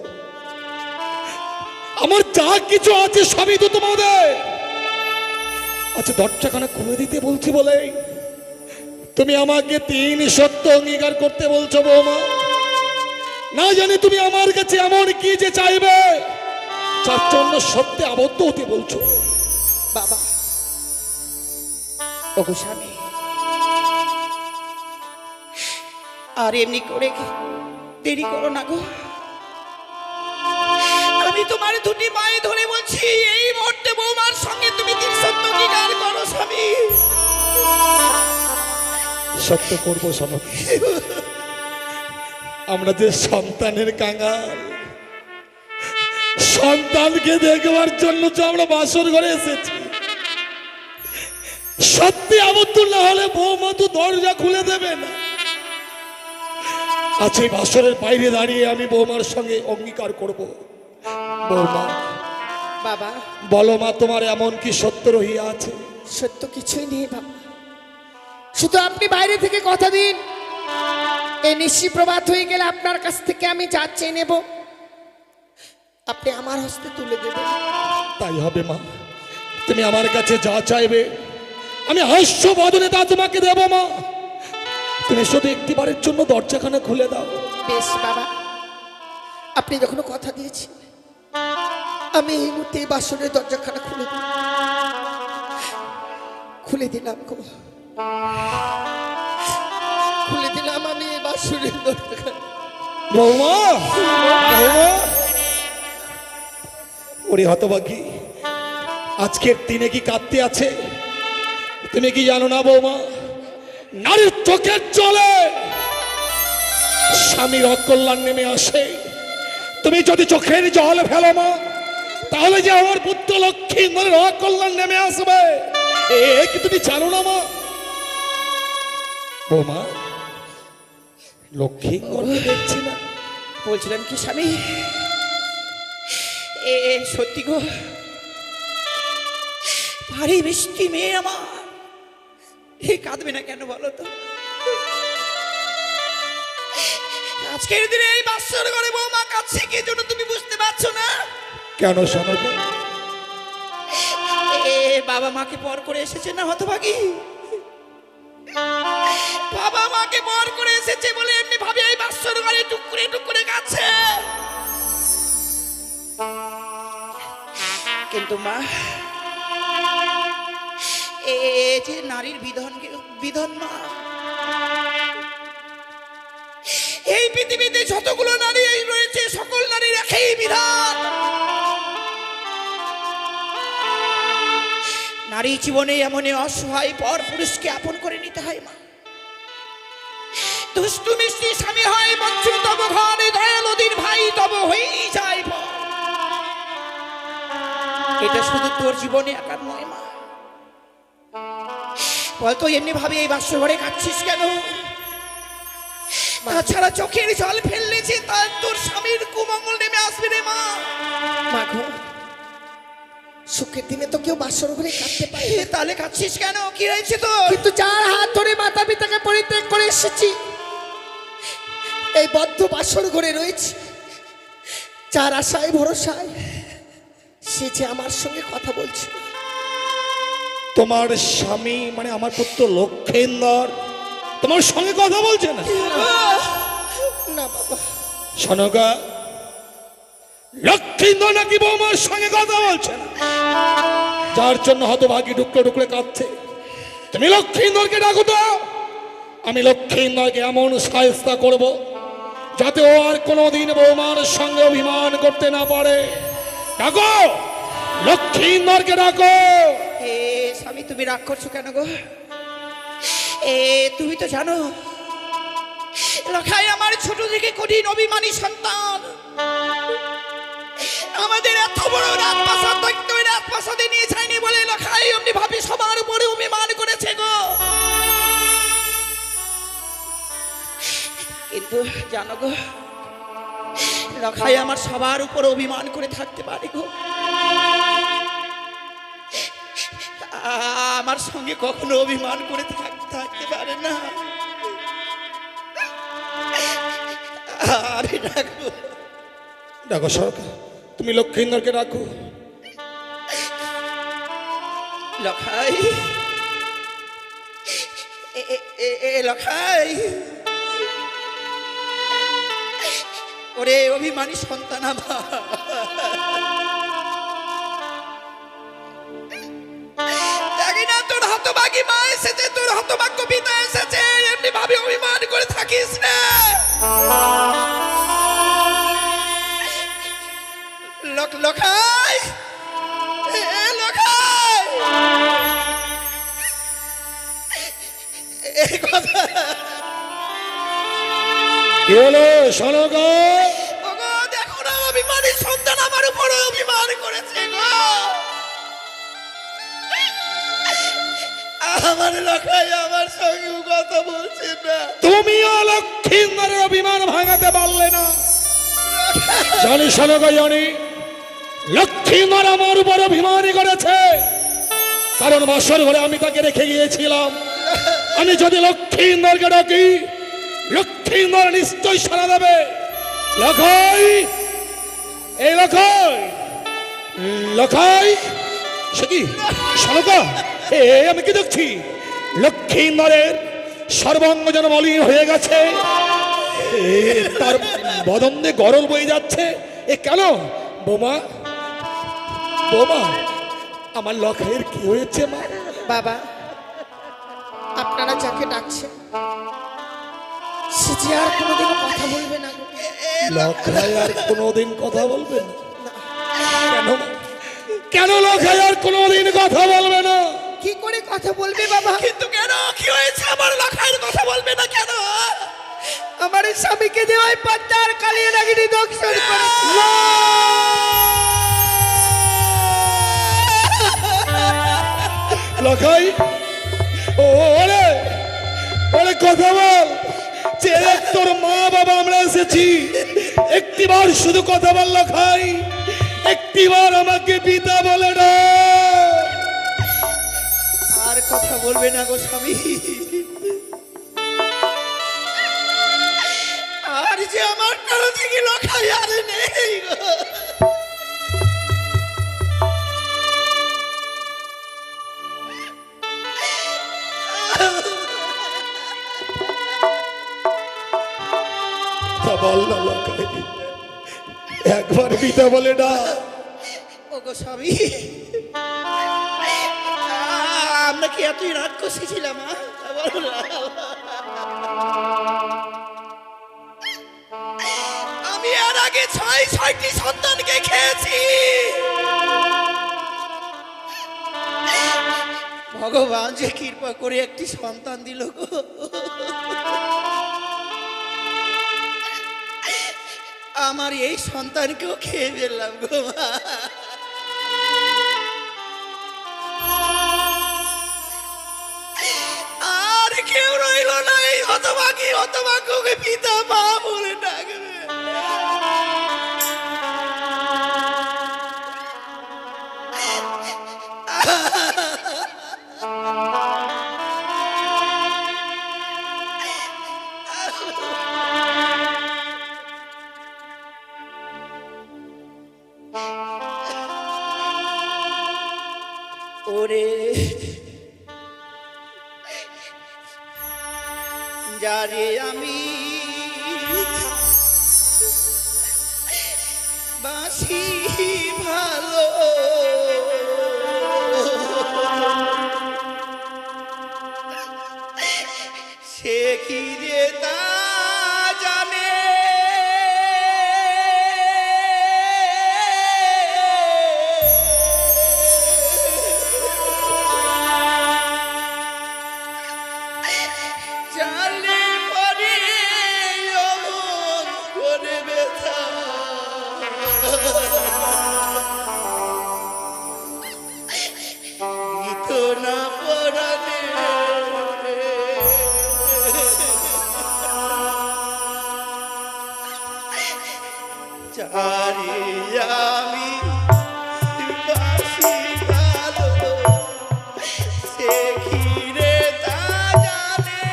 আমার যা কিছু আছে সবই তো তোমাদের। আচ্ছা দরজাখানা খুলে দিতে বলছি বলে তুমি আমাকে 3 সত্য অঙ্গীকার করতে বলছো বৌমা? না জানি তুমি আমার কাছে এমন কি যে চাইবে যার জন্য সত্যে আবদ্ধ হতে বলছো? বাবা, ওগো স্বামী, আর এমনি করে দেরি করো না গো। আমি তোমার দুটি পায়ে ধরে বলছি, এই মুহূর্তে বৌমার সঙ্গে তুমি 3 সত্য অঙ্গীকার করো স্বামী। সত্য করবো সনক। আমরা যে সন্তানের কাঙাল, সন্তানকে দেখবার জন্য তো আমরা বাসর ঘরে এসেছি। সত্যি আবদ্ধ না হলে বৌমা তো দরজা খুলে দেবে না। আচ্ছা এই বাসরের বাইরে দাঁড়িয়ে আমি বৌমার সঙ্গে অঙ্গীকার করব। বৌমা, বাবা, বলো মা তোমার এমন কি সত্য রহিয়া আছে? সত্য কিছুই নেই বাবা, শুধু আপনি বাইরে থেকে কথা দিন, এই নিশি প্রভাত হয়ে গেলে আপনার কাছ থেকে আমি যা চেয়ে নেব আপনি আমার হস্তে তুলে দেবেন। তাই হবে মা, তুমি আমার কাছে যা চাইবে আমি হাস্য বদনে তা তোমাকে দেব মা। তুমি শুধু একটিবারের জন্য দরজাখানা খুলে দাও। বেশ বাবা, আপনি যখন কথা দিয়েছেন আমি এই মুহূর্তে এই বাসনের দরজাখানা খুলে দিই। খুলে দিলাম গো, খুলে দিলাম আমি এই বাসনের দরজাখানা। বৌমা, বৌমা, ওরে হতভাগী, আজকের দিনে কি কাঁদতে আছে? তুমি কি জানো না বৌমা, নারীর চোখের জলে স্বামীর অকল্যাণ নেমে আসে। তুমি যদি চোখের জল ফেলো মা, তাহলে যে আমার পুত্র লক্ষ্মী মনের অকল্যাণ নেমে আসবে, এ কি তুমি জানো না মা? বৌমা, লক্ষ্মী দেখছি না। বলছিলাম কি স্বামী, এ সত্যি গো, ভারী মিষ্টি মেয়ে আমার, এ কাঁদবে না কেন বলো তো? আজকের দিনে এই বাসর ঘরে বৌমা কাঁদছে কি জন্য তুমি বুঝতে পারছো না? কেন শোনক? এ বাবা মাকে পর করে এসেছে না হতভাগী, বাবা মাকে পর করে এসেছে বলে এমনি ভাবে এই বাসর ঘরে টুকরে টুকরে কাঁদছে। কিন্তু মা, এ যে নারীর বিধান মা, এই পৃথিবীতে যতগুলো নারী রয়েছে সকল নারীর একই বিধান। নারী জীবনে এমন অসহায় পর পুরুষকে আপন করে নিতে হয় মা। দুষ্টু মিষ্টি স্বামী হয় বঞ্চিত তব ঘরে, দয়ালুদির ভাই তব হয়েই যায় পর। এটা শুধু তোর জীবনে একার নয় মা। বলতো এমনি ভাবে এই বাসর ঘরে কাঁদছিস কেন? তাছাড়া চোখের জল ফেললে যে তার তোর স্বামীর কুমঙ্গল নেমে আসবে রে মা। মা দেখো, সুখের দিনে তো কেউ বাসর ঘরে কাঁদতে পারে না। তাহলে কাঁদছিস কেন? কি হয়েছে তো? কিন্তু যার হাত ধরে মাতা পিতাকে পরিত্যাগ করে এসেছি, এই বদ্ধ বাসর ঘরে রয়েছে, যার আশায় ভরসায় সে যে আমার সঙ্গে কথা বলছে। তোমার স্বামী মানে আমার পুত্র লক্ষেন্দর তোমার সঙ্গে কথা বলছে না? না বাবা, শোনগা, লক্ষেন্দর নাকি বৌমার সঙ্গে কথা বলছে না, যার জন্য হতভাগী ঢুকলে ঢুকলে কাঁদছে। তুমি লক্ষেন্দরকে ডাকো তো, আমি লক্ষেন্দরকে এমন সায়স্তা করব যাতে ও আর কোনোদিন বৌমার সঙ্গে অভিমান করতে না পারে। ডাকো, লক্ষেন্দরকে ডাকো। এ স্বামী, তুমি রাগ করছো কেন গো? তুমি তো জানো লখাই আমার ছোট থেকে কঠিন অভিমানী সন্তান। আমাদের এত বড় রাজপ্রাসাদ থাকতে ওই রাজপ্রাসাদে নিয়ে যায়নি বলে লখাই এমনি ভাবে সবার উপরে অভিমান করেছে গো। কিন্তু জানো গো, লখাই আমার সবার উপর অভিমান করে থাকতে পারে গো। আমার সঙ্গে কখনো অভিমান করে থাকতে পারে না। আরে ডাকো, ডাকো সরকার, তুমি লক্ষেন্দরকে ডাকো। লখাই, লখাই, ওরে অভিমানী সন্তান আমার, দেখি না তোর হতভাগী মা এসেছে, তোর হতভাগ্য পিতা এসেছে, এমনি ভাবে অভিমান করে থাকিস না। লখাই, লখাই, এই কথা কি হলো শোনগা? ওগো দেখো না, অভিমানী সন্তান আমার উপর অভিমান করেছে গো। আমার লখাই আমার সঙ্গে কথা বলছে না। তুমিও লক্ষেন্দরের অভিমান ভাঙাতে পারলে না। জানি শোনগা, জানি লক্ষেন্দর আমার উপর অভিমানই করেছে, কারণ বাসর ঘরে আমি তাকে রেখে গিয়েছিলাম। আমি যদি লক্ষেন্দরকে ডাকি, লক্ষেন্দর নিশ্চয়ই সাড়া দেবে। লখাই, এই লখাই, লখাই, সে কি শোনগা? আমি কি দেখছি, লক্ষেন্দরের সর্বাঙ্গ যেন মলিন হয়ে গেছে, তার বদন দিয়ে গরল বয়ে যাচ্ছে। এ কেন বোমা? বোমা, আমার লখাইয়ের কি হয়েছে মা? বাবা, আপনারা যাকে ডাকছেন সে যে আর কোনোদিনও কথা বলবে না গো। লখাই আর কোনোদিন কথা বলবে না? কেন কেন লখাই আর কোনোদিন কথা বলবে না? কি করে কথা বলবে বাবা? কিন্তু কেন, কি হয়েছে? আমার লখাইয়ের কথা বলবে না কেন? আমার স্বামীকে যে ওই পদ্মার কালিয়ে নাগিনী দংশন করেছে। লখাই, ওরে ওরে কথা বল, যে তোর মা বাবা আমরা এসেছি, একটিবার শুধু কথা বল লখাই, একটিবার আমাকে পিতা বলে না। আর কথা বলবে না গো স্বামী, আর যে আমার কারো থেকে লখাই আর নেই গো। বল না লখাই, একবার পিতা বলে না। ওগো স্বামী, আমরা কি এতই রাগ কষেছিলাম? আমি এর আগে 6টি সন্তানকে খেয়েছি। ভগবান যে কৃপা করে একটি সন্তান দিল গো। আমার এই সন্তানকেও খেয়ে ফেললাম গো মা। আর কেউ রইল না, এই হতভাগ্যকে পিতা মা বলে ডাকবে। করে যারে আমি বাসি ভালো সে কি রে তা জানে জানলে পরে অমন করে ব্যথা দিত না পরাণে চারি আমি বাসি ভালো সে ঘিরে তা জানে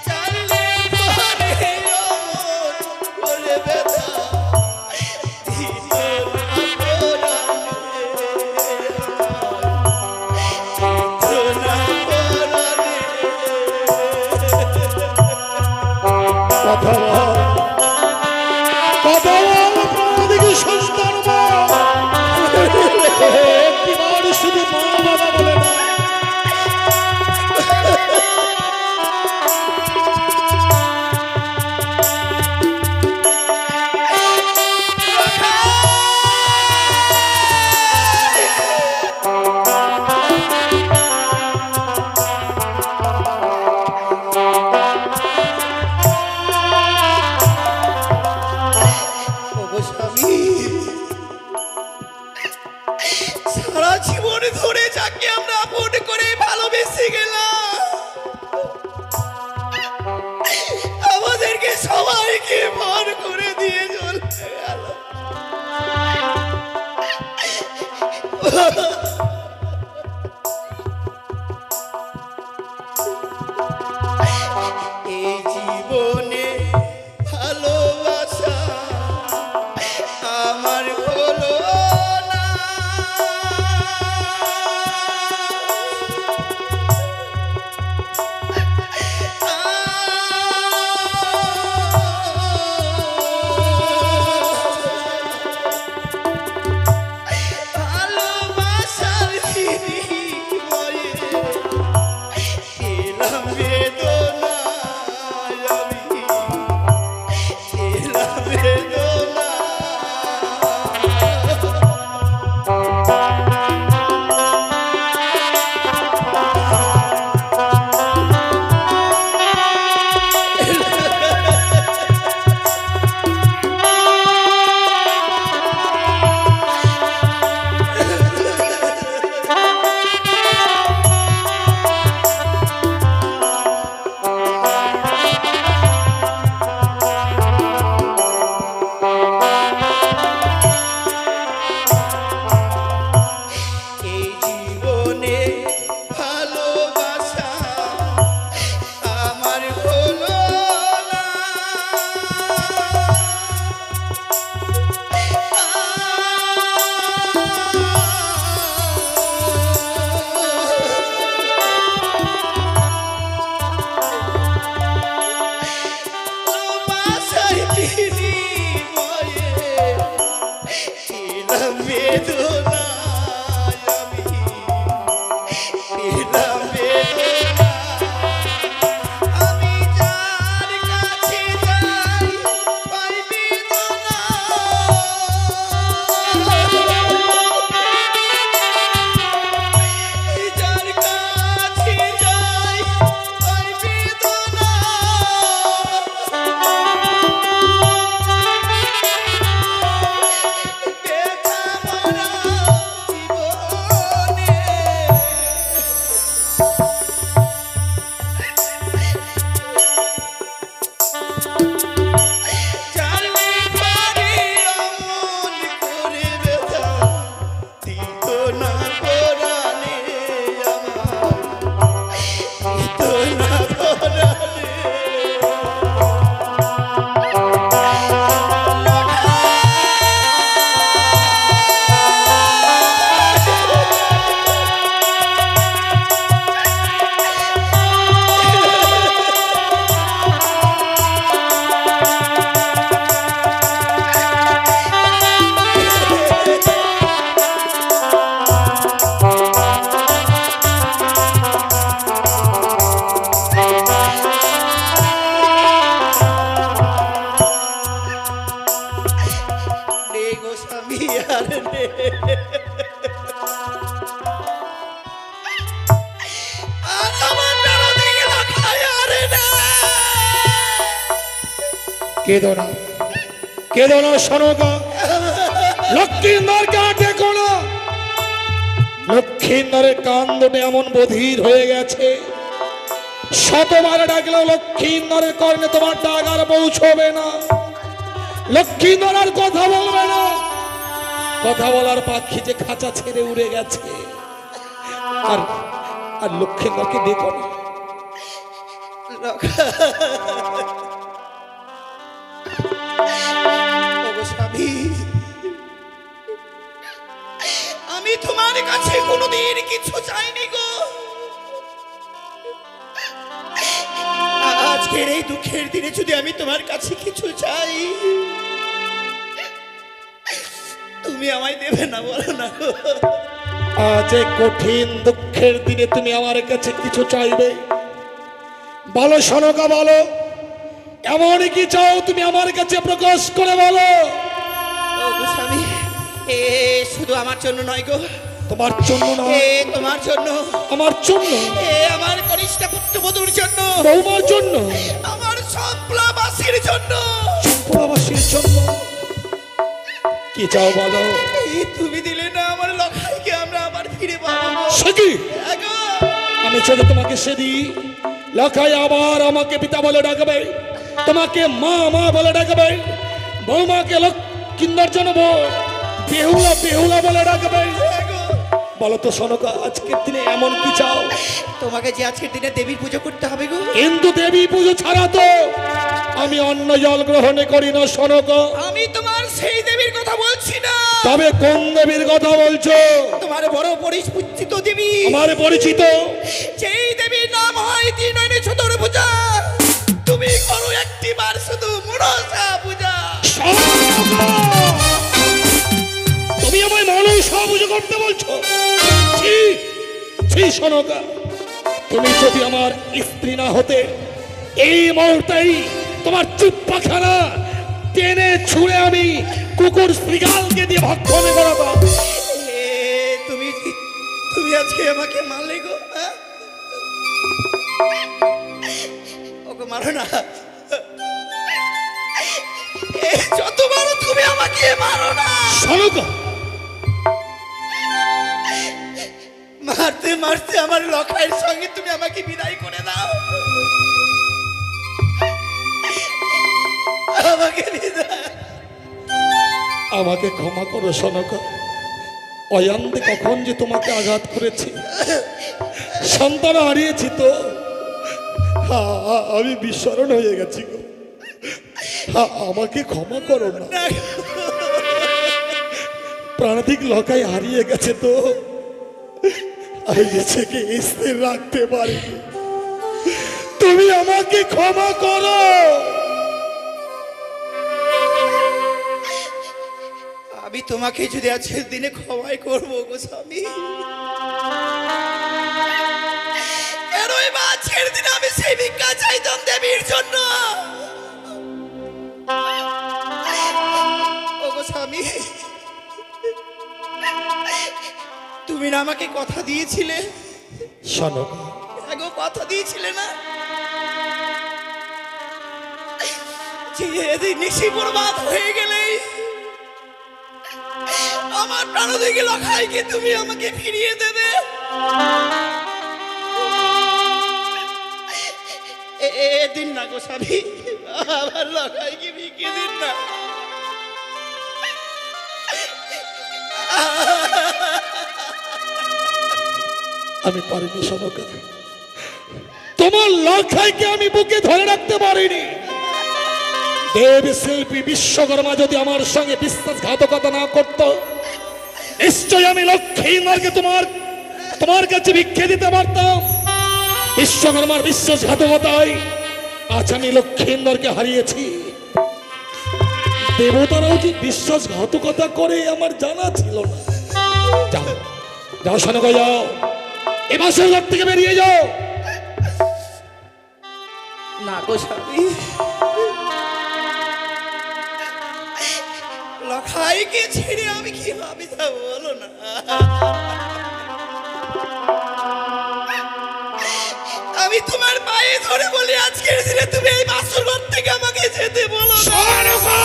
জানলে পরে অমন করে ব্যথা দিত না কথা বল, কথা বল, প্রাণদিকে সন্তান বল। একটি মানুষ শুধু মা বাবা বলে না। সারা জীবন ধরে যাকে আমরা আপন করে ভালোবেসে গেলাম আমাদেরকে সবাইকে ভর করে দিয়ে চলে গেল এই জীবনে ভালোবাসা আমার হলো না কেঁদো না, কেঁদো না সনকা। লক্ষ্মীন্দরকে আর ডেকো না। লক্ষ্মীন্দরের কান দুটো এমন বধির হয়ে গেছে, শতবার ডাকলেও লক্ষ্মীন্দরের কর্ণে তোমার ডাক আর পৌঁছবে না। লক্ষ্মীন্দর আর কথা বলবে না। কথা বলার পাখি যে খাঁচা ছেড়ে উড়ে গেছে। আর আর লক্ষ্মীন্দরকে দেখো না। ওগো স্বামী, আমি তোমার কাছে কোনোদিন কিছু চাইনি গো। আজকের এই দুঃখের দিনে যদি আমি তোমার কাছে কিছু চাই, তুমি আমায় দেবে না, বলো না গো? আজ এই কঠিন দুঃখের দিনে তুমি আমার কাছে কিছু চাইবে? বলো সনকা, বলো এমন কি চাও তুমি আমার কাছে প্রকাশ করে বলো। ওগো স্বামী, এ শুধু আমার জন্য নয় গো, তোমার জন্য না, এ তোমার জন্য, আমার জন্য, এ আমার কনিষ্ঠ পুত্রবধূর জন্য, বৌমার জন্য, আমার সম্প্লাবাসীর জন্য, সম্প্রবাসীর জন্য। কি চাও বলো। এই তুমি দিলে না আমার লখাইকে আমরা আবার ফিরে পাবো। সে কি? হ্যাঁ গো। আমি যদি তোমাকে সে দিই, লখাই আবার আমাকে পিতা বলে ডাকবে, তোমাকে মা মা বলে ডাকবে, বৌমাকে লক্ষ্মীন্দর জন্য বেহুলা বেহুলা বলে ডাকবে। হ্যাঁ গো। বলো তো সনকা, আজকের দিনে এমন কি চাও? তোমাকে যে আজকের দিনে দেবীর পুজো করতে হবে গো। কিন্তু দেবী পুজো ছাড়া তো আমি অন্ন জল গ্রহণ করি না সনকা। আমি তোমার সেই দেবীর কথা বলছি না। তবে কোন দেবীর কথা বলছো? তোমার বড় পরিচিত দেবী, আমার পরিচিত যেই দেবীর নাম হয় তিনয়নী চতুর্ভুজা। তুমি করো একটিবার শুধু মনসা পূজা। সনকা! তুমি আমায় মানুষ পুজো করতে বলছো? ছি ছি সনকা, তুমি যদি আমার স্ত্রী না হতে এই মুহূর্তেই তোমার চুপ্পাখানা টেনে ছুঁড়ে আমি কুকুর শ্রীগালকে দিয়ে ভক্ষণ করাতাম। এ, তুমি তুমি আজকে আমাকে মারলে গো। হ্যাঁ? ওকে মারো না। এ, যতবার তুমি আমাকে মারো না। সনকা, মারতে মারতে আমার লখাইয়ের সঙ্গে তুমি আমাকে বিদায় করে দাও। আমাকে বিদায়। আমাকে ক্ষমা করো সনকা। অয়ান্তে কখন যে তোমাকে আঘাত করেছি, সন্তান হারিয়েছি তো। আমি বিস্মরণ হয়ে গেছি গো। আমাকে ক্ষমা করো না। প্রাণাধিক লকাই হারিয়ে গেছে তো, আমি নিজেকে স্থির রাখতে পারিনি। তুমি আমাকে ক্ষমা করো। আমি তোমাকে যদি আজকের দিনে ক্ষমাই করবো গো স্বামী, কেনই বা আজকের দিনে আমি সেই ভিক্ষা চাইতাম দেবীর জন্য। ওগো স্বামী, তুমি না আমাকে কথা দিয়েছিলে? সনকা, এগো কথা দিয়েছিলে না যে এদিন নিশি বরবাদ হয়ে গেলেই আমার প্রাণদিকে লখাইকে তুমি আমাকে ফিরিয়ে দেবে। এদিন না গো স্বামী, আমার লখাইকে ফিরিয়ে দিন না। আমি পারিনি সনকা, তোমার লখাইকে আমি বুকে ধরে রাখতে পারিনি। দেব শিল্পী বিশ্বকর্মা যদি আমার সঙ্গে বিশ্বাসঘাতকতা না করত, নিশ্চয় আমি লক্ষ্মীন্দরকে তোমার কাছে ভিক্ষে দিতে পারতাম। বিশ্বকর্মার বিশ্বাসঘাতকতায় আজ আমি লক্ষ্মীন্দরকে হারিয়েছি। দেবতারাও যে বিশ্বাসঘাতকতা করে আমার জানা ছিল না। যাও যাও সনকা, যাও, এ বাসের ঘর থেকে বেরিয়ে যাও। না গো স্বামী, লখাইকে ছেড়ে আমি কিভাবে যাবো বলো না। আমি আমি তোমার পায়ে ধরে বলি আজকের দিনে তুমি এই বাসর ঘর থেকে আমাকে যেতে বলো না। সনকা!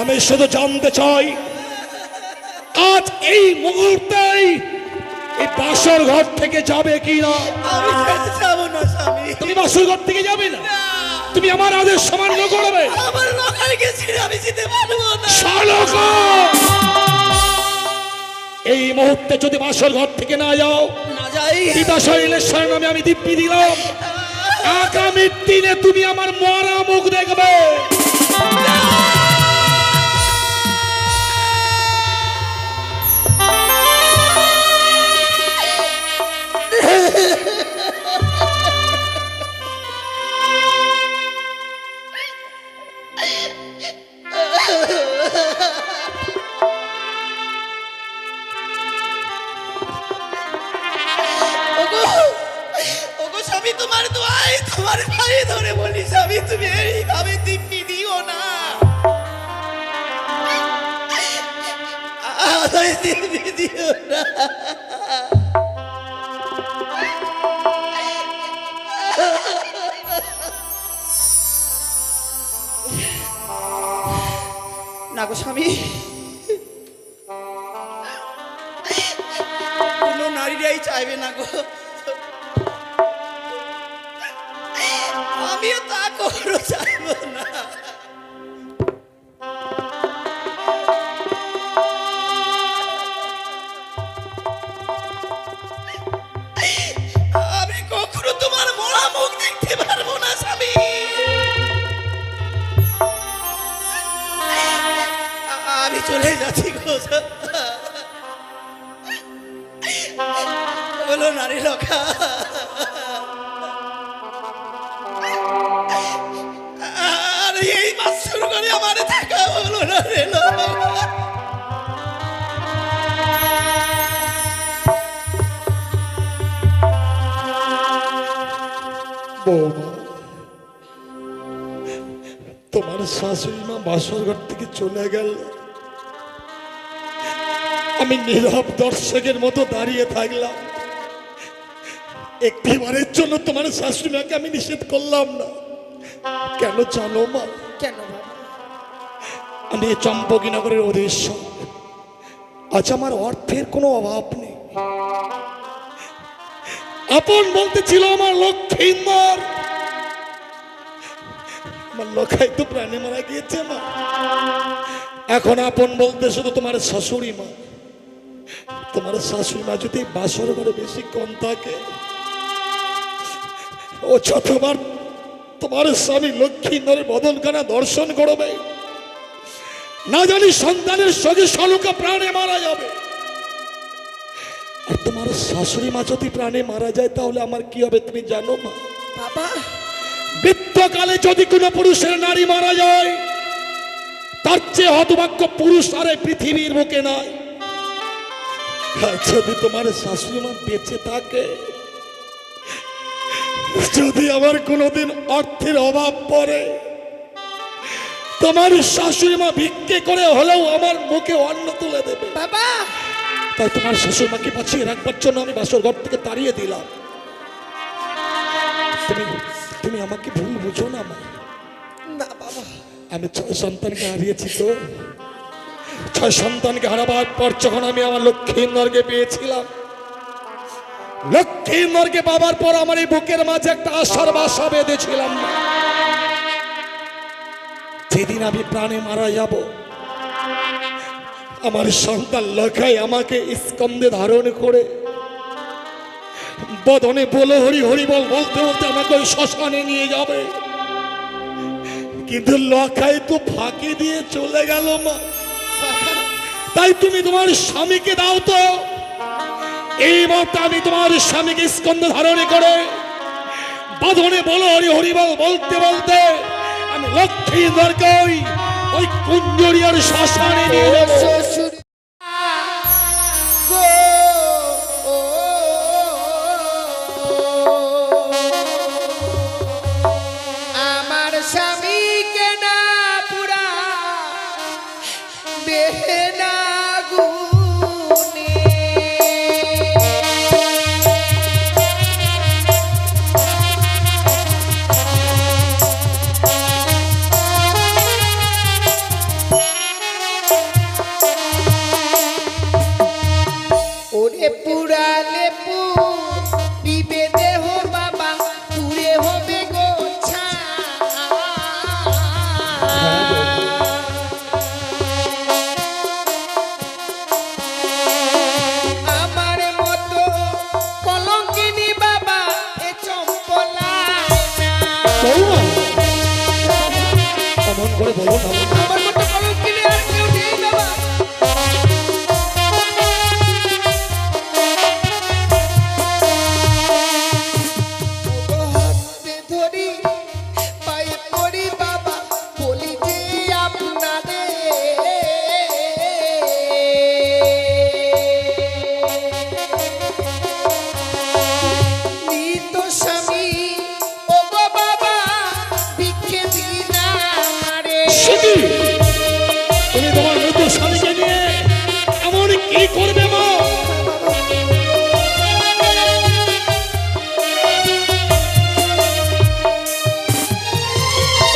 আমি শুধু জানতে চাই আজ এই মুহূর্তেই এই বাসর ঘর থেকে যাবে কি না। আমি যেতে যাবো না স্বামী। তুমি বাসর ঘর থেকে যাবে না, তুমি আমার আদেশ সমান্য করবে। আমার লোকালকে ছেড়ে আমি যেতে পারবো না। সনকা! এই মুহূর্তে যদি বাসর ঘর থেকে না যাও, না যাই। পিতা শৈলেশ্বর নামে আমি দিব্যি দিলাম আগামী দিনে তুমি আমার মরা মুখ দেখবে। ওগো, ওগো স্বামী, তোমার দোয়াই তোমার পায়ে ধরে বলি স্বামী, তুমি এইভাবে দিব্যি দিও না। আমায় দিব্যি দিও না। না গো স্বামী, কোনো নারীরাই চাইবে না গো। আমিও তা কখনো চাইব না। আমি কখনো তোমার মরা মুখ দেখতে পারবো না স্বামী। আমি চলে যাচ্ছি গো। বলো নারী লোকা, আর এই মাস শুরু করে আমার থাকা বলো নারী লোকা। বৌমা, তোমার শাশুড়ি মা বাসর ঘর থেকে চলে গেল, আমি নীরব দর্শকের মতো দাঁড়িয়ে থাকলাম। একটিবারের জন্য তোমার শাশুড়ি মাকে আমি নিষেধ করলাম না। কেন জানো মা? কেন বাবা? আমি চম্পকীনগরের উদ্দেশ্য, আজ আমার অর্থের কোনো অভাব নেই। আপন বলতে ছিল আমার লক্ষ্মীন্দর, আমার লখাই তো প্রাণে মারা গিয়েছে মা। এখন আপন বলতে শুধু তোমার শাশুড়ি মা। তোমার শাশুড়ি মা যদি বাসর ঘরে বেশিক্ষণ থাকে, ও যতবার তোমার স্বামী লক্ষ্মীন্দরের বদনখানা দর্শন করবে, না জানি সন্তানের সঙ্গে সলুকা প্রাণে মারা যাবে। আর তোমার শাশুড়ি মা যদি প্রাণে মারা যায় তাহলে আমার কি হবে তুমি জানো মা? বাবা, বৃদ্ধকালে যদি কোনো পুরুষের নারী মারা যায়, তার চেয়ে হতভাগ্য পুরুষ আর এই পৃথিবীর বুকে নাই। আর যদি তোমার শাশুড়ি মা বেঁচে থাকে, যদি আমার কোনোদিন অর্থের অভাব পড়ে, তোমার শাশুড়ি মা ভিক্ষে করে হলেও আমার মুখে অন্ন তুলে দেবে। বাবা, তাই তোমার শ্বশুর মাকে বাঁচিয়ে রাখবার জন্য আমি বাসর ঘর থেকে তাড়িয়ে দিলাম। তুমি আমাকে ভুল বুঝো না মা। না বাবা, আমি 6 সন্তানকে হারিয়েছি তো। 6 সন্তানকে হারাবার পর যখন আমি আমার লক্ষ্মীন্দরকে পেয়েছিলাম, লক্ষ্মীন্দরকে পাবার পর আমার এই বুকের মাঝে একটা আশার বাসা বেঁধেছিলাম। যেদিন আমি প্রাণে মারা যাব, আমার সন্তান লখাই আমাকে স্কন্ধে ধারণ করে বদনে বলো হরি হরি বল বলতে বলতে আমাকে ওই শ্মশানে নিয়ে যাবে। কিন্তু লখাই তো ফাঁকি দিয়ে চলে গেল মা। তাই তুমি তোমার স্বামীকে দাও তো। এই মুহূর্তে আমি তোমার স্বামীকে স্কন্ধ ধারণে করে বাঁধনে বলো হরি হরি বল বলতে বলতে আমি লক্ষ্মীন্দরকে ওই কুঞ্জরিয়ার শ্মশানে নিয়ে যাবো। শ্বশুর গো, আমার স্বামীকে না পুরা বেহেনা গুনে ওরে পুরালে পুরিবে দেহ বাবা, পুরে হবে গোছা। আমার মতো কলঙ্কিনী বাবা এ চম্পলায় না। বৌমা এমন করে বলো না বৌমা। আমার মতো কলঙ্কিনী আর কেউ নেই বাবা। হাতে ধরি পায়ে পড়ি বাবা, বলি যে আপনারে মৃত স্বামী ও গো বাবা, ভিক্ষে দিন আমারে। সখী, তুমি তোমার মৃত স্বামীকে নিয়ে এমন কি করবে মা?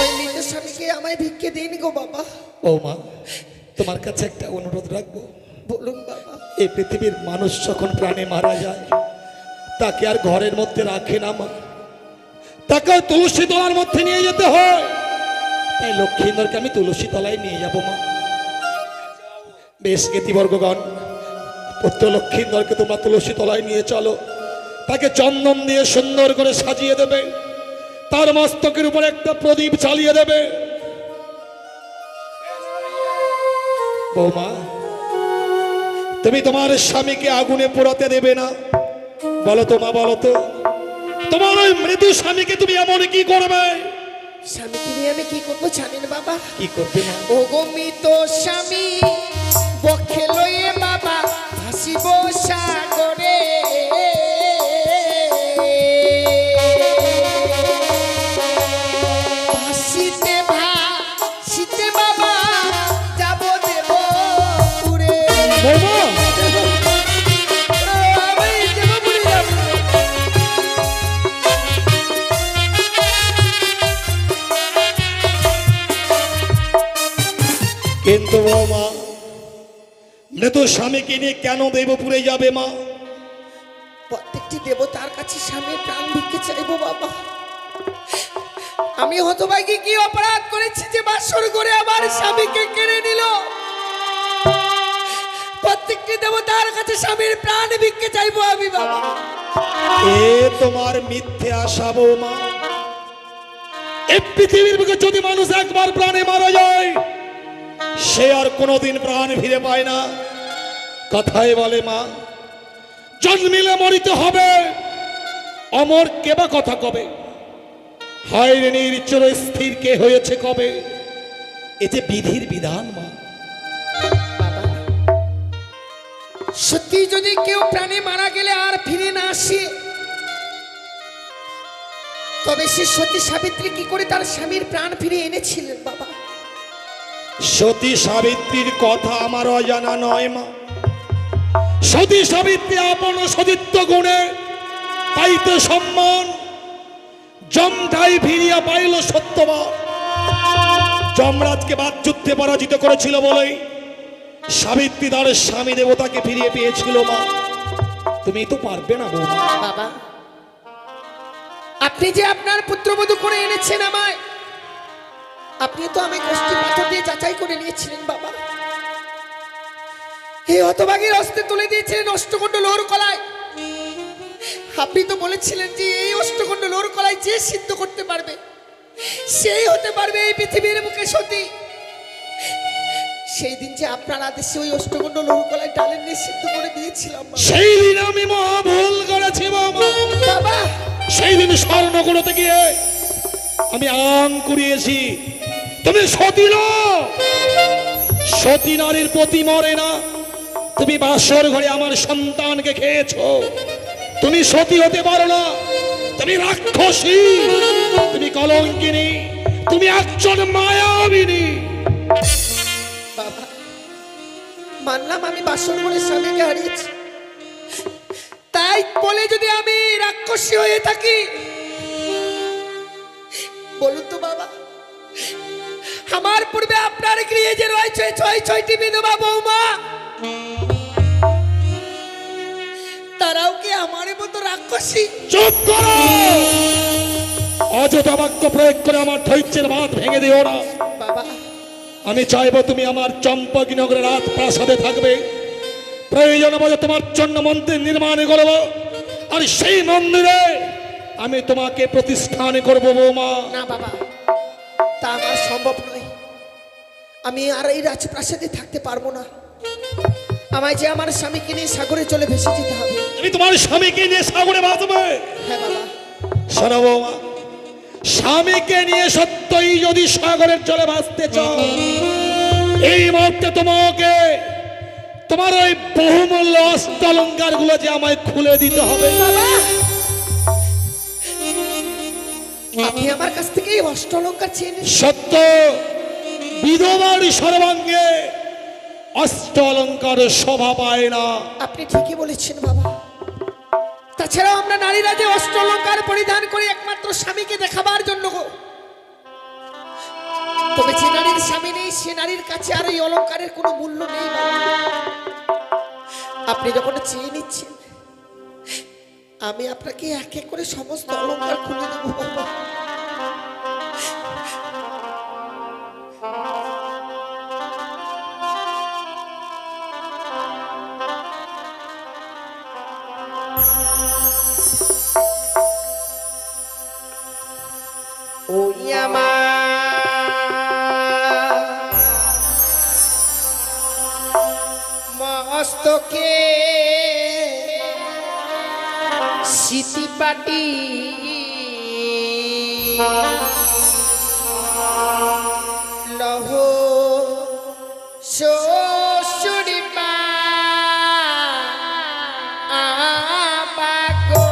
ওই মৃত স্বামীকে আমায় ভিক্ষে দিন গো বাবা। বৌমা তোমার কাছে একটা অনুরোধ রাখবো। বলুন বাবা। এই পৃথিবীর মানুষ যখন প্রাণে মারা যায় তাকে আর ঘরের মধ্যে রাখে না মা, তাকে তুলসী তলার মধ্যে নিয়ে যেতে হয়। তাই লক্ষ্মীন্দরকে আমি তুলসী তলায় নিয়ে যাবো মা। বেশ জ্ঞাতিবর্গগণ, পুত্র লক্ষ্মীন্দরকে তোমরা তুলসী তলায় নিয়ে চলো। তাকে চন্দন দিয়ে সুন্দর করে সাজিয়ে দেবে, তার মস্তকের উপর একটা প্রদীপ চালিয়ে দেবে। বৌমা তুমি তোমার স্বামীকে আগুনে পোড়াতে দেবে না? বলো তো মা, বলো তো, তোমার ওই মৃদু স্বামীকে তুমি এমন কি করবে? স্বামীকে নিয়ে আমি কি করবো জানেন বাবা? কি করবে মা? ও গো মৃত স্বামী বক্ষে লয়ে বাবা, ভাসিব সাগরে। ভাসিতে ভাসিতে বাবা, যাব দেব পুরে। বৌমা আমি দেবপুরে যাব। কিন্তু বৌমা মৃত স্বামীকে নিয়ে কেন দেবপুরে যাবে মা? প্রত্যেকটি দেবতার কাছে স্বামীর প্রাণ ভিক্ষে চাইবো বাবা। আমি হতভাগী কি অপরাধ করেছি যে বাসর করে আমার স্বামীকে কেড়ে নিল? প্রত্যেকটি দেবতার কাছে স্বামীর প্রাণ ভিক্ষে চাইবো আমি বাবা। এ তোমার মিথ্যে আশা বৌমা। এই পৃথিবীর বুকে যদি মানুষ একবার প্রাণে মারা যায় সে আর কোনোদিন প্রাণ ফিরে পায় না। কথায় বলে মা, জন্মিলে মরিতে হবে, অমর কে বা কথা কবে? হায় রে নির্চর স্থির কে হয়েছে কবে? এ যে বিধির বিধান মা। বাবা সত্যি যদি কেউ প্রাণে মারা গেলে আর ফিরে না আসে, তবে সে সতী সাবিত্রী কি করে তার স্বামীর প্রাণ ফিরে এনেছিলেন বাবা? সতী সাবিত্রীর কথা আমার অজানা নয় মা। সতী সাবিত্রী আপন সতীত্ব গুণে পাইতে সম্মান, যমটাই ফিরিয়া পাইল সত্যবান। যমরাজকে বাদযুদ্ধে পরাজিত করেছিল বলেই সাবিত্রী তার স্বামী দেবতাকে ফিরিয়ে পেয়েছিল মা। তুমি তো পারবে না বৌমা। বাবা আপনি যে আপনার পুত্রবধূ করে এনেছেন আমায়, আপনি তো আমি কষ্টি পাথর দিয়ে যাচাই করে নিয়েছিলেন বাবা। এই হতভাগীর হস্তে তুলে দিয়েছিলেন অষ্টকণ্ড লোহর কলায়। আপনি তো বলেছিলেন যে এই অষ্টকণ্ড লোহর কলায় যে সিদ্ধ করতে পারবে সেই হতে পারবে এই পৃথিবীর মুখে সতী। সেই দিন যে আপনার আদেশে ওই অষ্টকণ্ড লোহর কলায় ডালের নিয়ে সিদ্ধ করে দিয়েছিলাম বাবা। সেই দিন আমি মহা ভুল করেছি বাবা। বাবা সেই দিন স্বর্ণগুলোতে গিয়ে আমি আং কুড়িয়েছি। তুমি সতী না, সতী নারীর প্রতি মরে না। তুমি বাসর ঘরে আমার সন্তানকে খেয়েছো, তুমি সতী হতে পারো না। তুমি রাক্ষসী, তুমি কলঙ্কিনী, তুমি একজন মায়াবিনী। বাবা মানলাম আমি বাসর করে স্বামীকে হারিয়েছি, তাই বলে যদি আমি রাক্ষসী হয়ে থাকি, বলুন তো বাবা আমার পূর্বে আপনার গৃহে যে রয়েছে ছয়টি বিধবা বৌমা, তারাও কি আমার মতো রাক্ষসী? চুপ করো! অযথা বাক্য প্রয়োগ করে আমার ধৈর্যের বাঁধ ভেঙে দিও না। বাবা, আমি চাইবো তুমি আমার চম্পকনগরের রাত প্রাসাদে থাকবে। প্রয়োজন বোধে তোমার জন্য মন্দির নির্মাণ করব, আর সেই মন্দিরে আমি তোমাকে প্রতিষ্ঠান করব বৌমা। না বাবা, তা আমার সম্ভব নয়। আমি আর এই রাজপ্রাসাদে থাকতে পারবো না। আমায় যে আমার স্বামীকে নিয়ে সাগরে চলে ভেসে যেতে হবে। তুমি তোমার স্বামীকে নিয়ে সাগরে বাঁচবে? হ্যাঁ বাবা। শোনো বৌমা, স্বামীকে নিয়ে সত্যই যদি সাগরের জলে ভাসতে চাও, এই মুহূর্তে তোমাকে তোমার ওই বহুমূল্য অস্ত্রালঙ্কার গুলো যে আমায় খুলে দিতে হবে। বাবা, আপনি আমার কাছ থেকে এই অষ্টলঙ্কার চেয়ে নিন। সত্য, বিধবার সর্বাঙ্গে অষ্ট অলঙ্কার শোভা পায় না। আপনি ঠিকই বলেছেন বাবা। তাছাড়াও আমরা নারীরা যে অষ্টলঙ্কার পরিধান করি একমাত্র স্বামীকে দেখাবার জন্য গো। তবে যে নারীর স্বামী নেই সে নারীর কাছে আর এই অলঙ্কারের কোনো মূল্য নেই বাবা। আপনি যখন চেয়ে নিচ্ছেন, আমি আপনাকে এক এক করে সমস্ত অলঙ্কার খুলে দেবো বাবা। ওই আমার মস্তকে সিটি পাটি লহ শ্বশুরি মা আমাগো।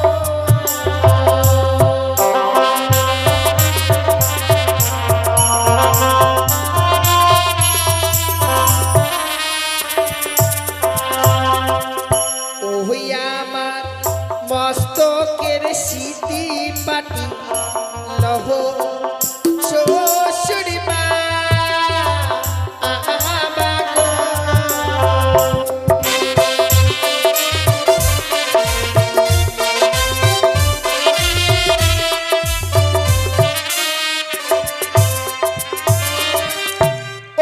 ওই আমার মস্তকের সিটি পাটি লহ শ্বশুরি মা আমাগো।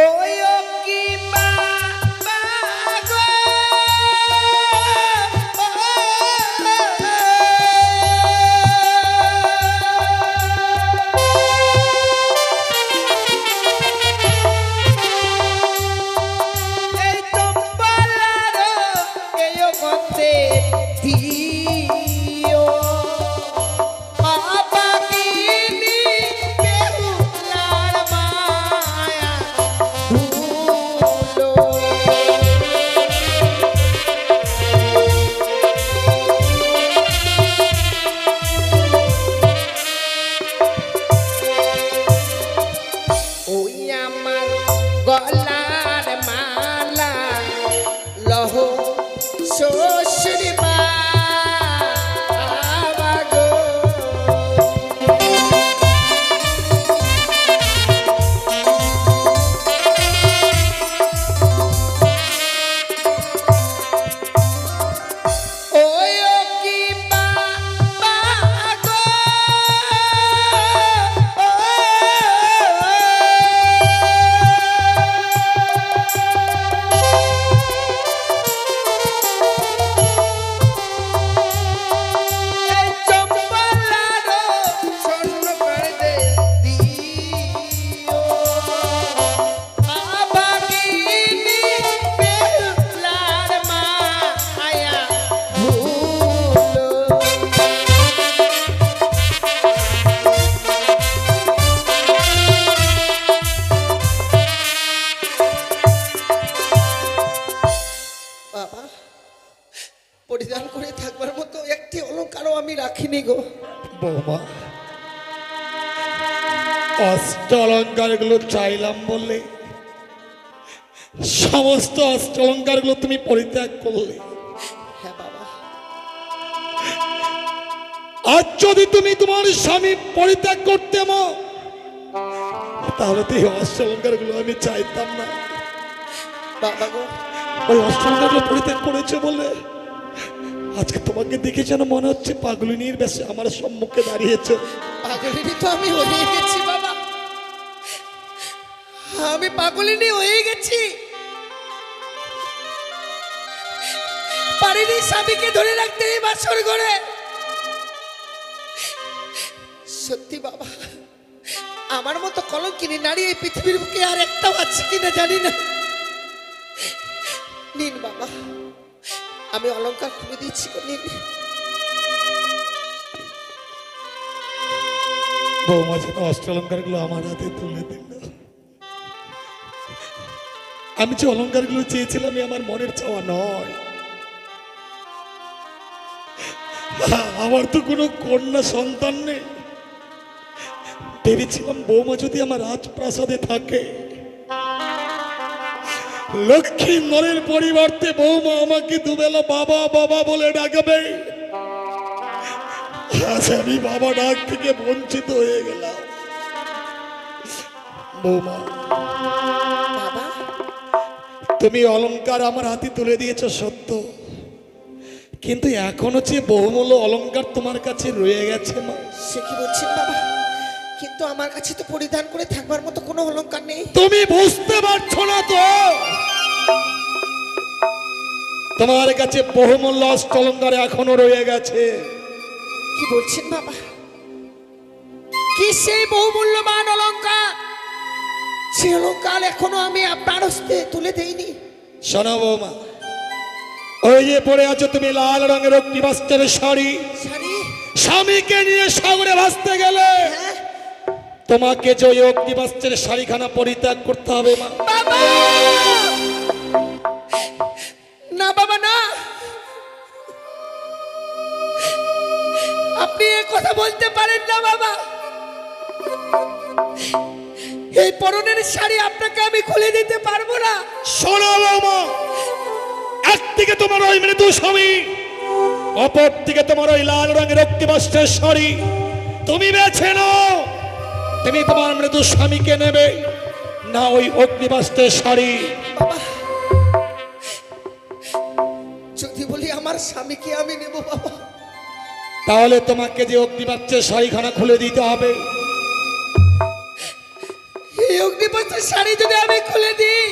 ওই ও কি বাবা গো, এই চম্পলার এই গন্ধে দিও আবাগিনী বেহুলার মায়া ভুলো। ওই আমার গলার মালা লহ শ্বশুরি মা আমাগো। ওই ও কি বাবা গো, এই চম্পলার স্বর্ণ করে দিও আবাগিনী বেহুলার মায়া ভুলো। বাবা, পরিধান করে থাকবার মতো একটি অলঙ্কারও আমি রাখিনি গো। বৌমা, অষ্ট অলঙ্কার গুলো চাইলাম বললে সমস্ত অষ্ট অলঙ্কার গুলো তুমি পরিত্যাগ করলে। হ্যাঁ বাবা। আজ যদি তুমি তোমার স্বামী পরিত্যাগ করতে মো, তাহলে তো এই অষ্ট অলঙ্কার গুলো আমি চাইতাম না। বাবা গো, ওই অষ্ট অলঙ্কার গুলো পরিত্যাগ করেছে বলে আজকে তোমাকে দেখে যেন মনে হচ্ছে পাগলিনীর বেশে আমার সম্মুখে দাঁড়িয়েছো। পাগলিনী তো আমি হয়ে গেছি বাবা, আমি পাগলিনী হয়ে গেছি। পারিনি স্বামীকে ধরে রাখতে এই বাসর ঘরে। সত্যি বাবা, আমার মতো কলঙ্কিনী নারী এই পৃথিবীর বুকে আর একটাও আছে কিনা জানি না। নিন বাবা, আমি অলংকার খুলে দিচ্ছি, নিন। বৌমা যেন অষ্টলঙ্কার গুলো আমার হাতে তুলে দিল। আমি যে অলঙ্কার গুলো চেয়েছিলাম আমার মনের চাওয়া নয়। আমার তো কোনো কন্যা সন্তান নেই। ভেবেছিলাম বৌমা যদি আমার রাজপ্রাসাদে থাকে, লক্ষ্মী নরের পরিবর্তে বৌমা আমাকে দুবেলা বাবা বাবা বলে ডাকবে। আজ আমি বাবা ডাক থেকে বঞ্চিত হয়ে গেলাম। বৌমা, বাবা, তুমি অলংকার আমার হাতে তুলে দিয়েছ সত্য, কিন্তু এখনো যে বহুমূল্য অলংকার তোমার কাছে রয়ে গেছে মা। সে কি বলছেন বাবা? কিন্তু আমার কাছে তো পরিধান করে থাকবার মতো কোনো অলংকার নেই। তুমি বুঝতে পারছো না তো? তোমার কাছে বহুমূল্য অষ্টলঙ্কার এখনো রয়ে গেছে। কি বলছেন বাবা? কি সেই বহুমূল্যবান অলংকার? সে অলংকার এখনো আমি আপনার হস্তে তুলে দেইনি। শোনো বৌমা, ওই যে পরে আছো তুমি লাল রঙের অগ্নিবস্ত্রের শাড়ি, শাড়ি? স্বামীকে নিয়ে সাগরে ভাসতে গেলে হ্যাঁ তোমাকে যে ওই অগ্নিবস্ত্রের শাড়িখানা পরিত্যাগ করতে হবে মা। বাবা, না বাবা না, আপনি এ কথা বলতে পারেন না বাবা। এই পরনের শাড়ি আপনাকে আমি খুলে দিতে পারবো না। শোনো বৌমা, একদিকে তোমার ওই মৃদু স্বামী, অপর দিকে তোমার ওই লাল রঙের অগ্নিবস্ত্রের শাড়ি। তুমি বেছে নাও, তুমি তোমার মৃদু স্বামীকে নেবে না ওই অগ্নিবস্ত্রের শাড়ি। বাবা, যদি বলি আমার স্বামীকে আমি নেব বাবা, তাহলে তোমাকে যে অগ্নিবস্ত্রের শাড়িখানা খুলে দিতে হবে। এই অগ্নিপথের শাড়ি যদি আমি খুলে দিই,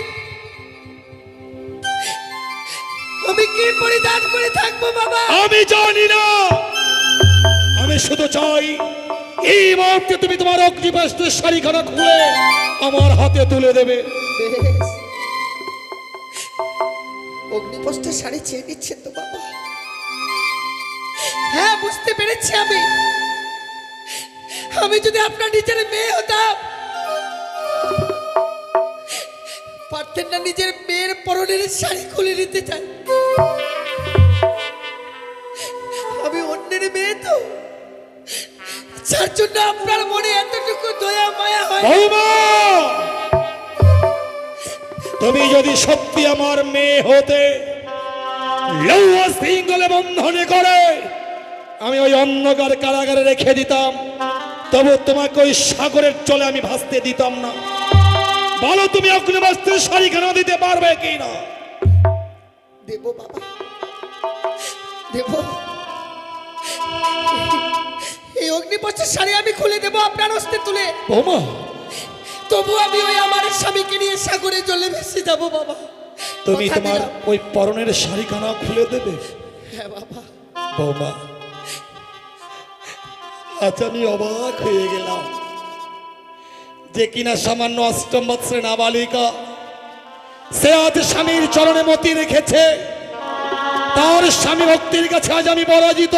আমি কি পরিধান করে থাকবো বাবা? আমি জানি না, আমি শুধু চাই এই মুহূর্তে তুমি তোমার অগ্নিবস্ত্রের শাড়িখানা খুলে আমার হাতে তুলে দেবে। বেশ, অগ্নিপথের শাড়ি চেয়ে নিচ্ছেন তো বাবা? হ্যাঁ, বুঝতে পেরেছি। আমি যদি আপনার নিজের মেয়ে হতাম, পারতেন না নিজের মেয়ের পরনের শাড়ি খুলে নিতে চাই? আমি অন্যের মেয়ে তো, যার জন্য আপনার মনে এতটুকু দয়া মায়া হয়। বৌমা, তুমি যদি সত্যি আমার মেয়ে হতে, লৌহ শৃঙ্খলে বন্ধনে করে আমি ওই অন্ধকার কারাগারে রেখে দিতাম, তবু তোমাকে ওই সাগরের চলে আমি ভাসতে দিতাম না। বলো তুমি অগ্নিবস্ত্রের শাড়িখানা দিতে পারবে কি না? দেব বাবা, দেব। এই অগ্নিপথের শাড়ি আমি খুলে দেব আপনার হস্তে তুলে। বৌমা, তবু আমি ওই আমার স্বামীকে নিয়ে সাগরে জলে ভেসে যাব বাবা। তুমি কথা তোমার দিলাম। ওই পরনের শাড়িখানা খুলে দেবে? হ্যাঁ বাবা। বৌমা, আজ আমি অবাক হয়ে গেলাম যে কিনা সামান্য অষ্টম বৎসরের নাবালিকা, সে আজ স্বামীর চরণে মতি রেখেছে। তার স্বামী ভক্তির কাছে আজ আমি পরাজিত।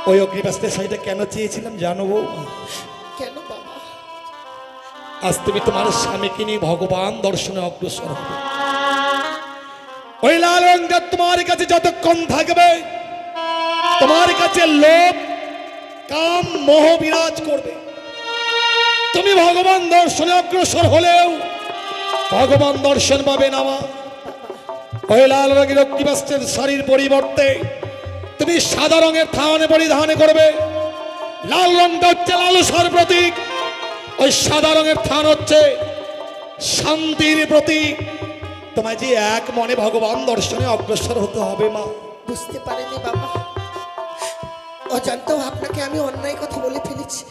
ওই অগ্নিবস্ত্রের শাড়িটা কেন চেয়েছিলাম জানো বৌমা? কেন বাবা? আজ তুমি তোমার স্বামীকে নিয়ে ভগবান দর্শনে অগ্রসর হবে। ওই লাল রঙটা তোমার কাছে যতক্ষণ থাকবে, তোমার কাছে লোভ কাম মোহ বিরাজ করবে। তুমি ভগবান দর্শনে অগ্রসর হলেও ভগবান দর্শন পাবে না মা। ওই লাল রঙের অগ্নিবস্ত্রের শাড়ির পরিবর্তে তুমি সাদা রঙের থানে পরিধান করবে। লাল রঙটা হচ্ছে লালসার প্রতীক, ওই সাদা রঙের থান হচ্ছে শান্তির প্রতীক। তোমায় যে এক মনে ভগবান দর্শনে অগ্রসর হতে হবে মা। বুঝতে পারিনি বাবা, অজান্তেও আপনাকে আমি অন্যায় কথা বলে ফেলেছি,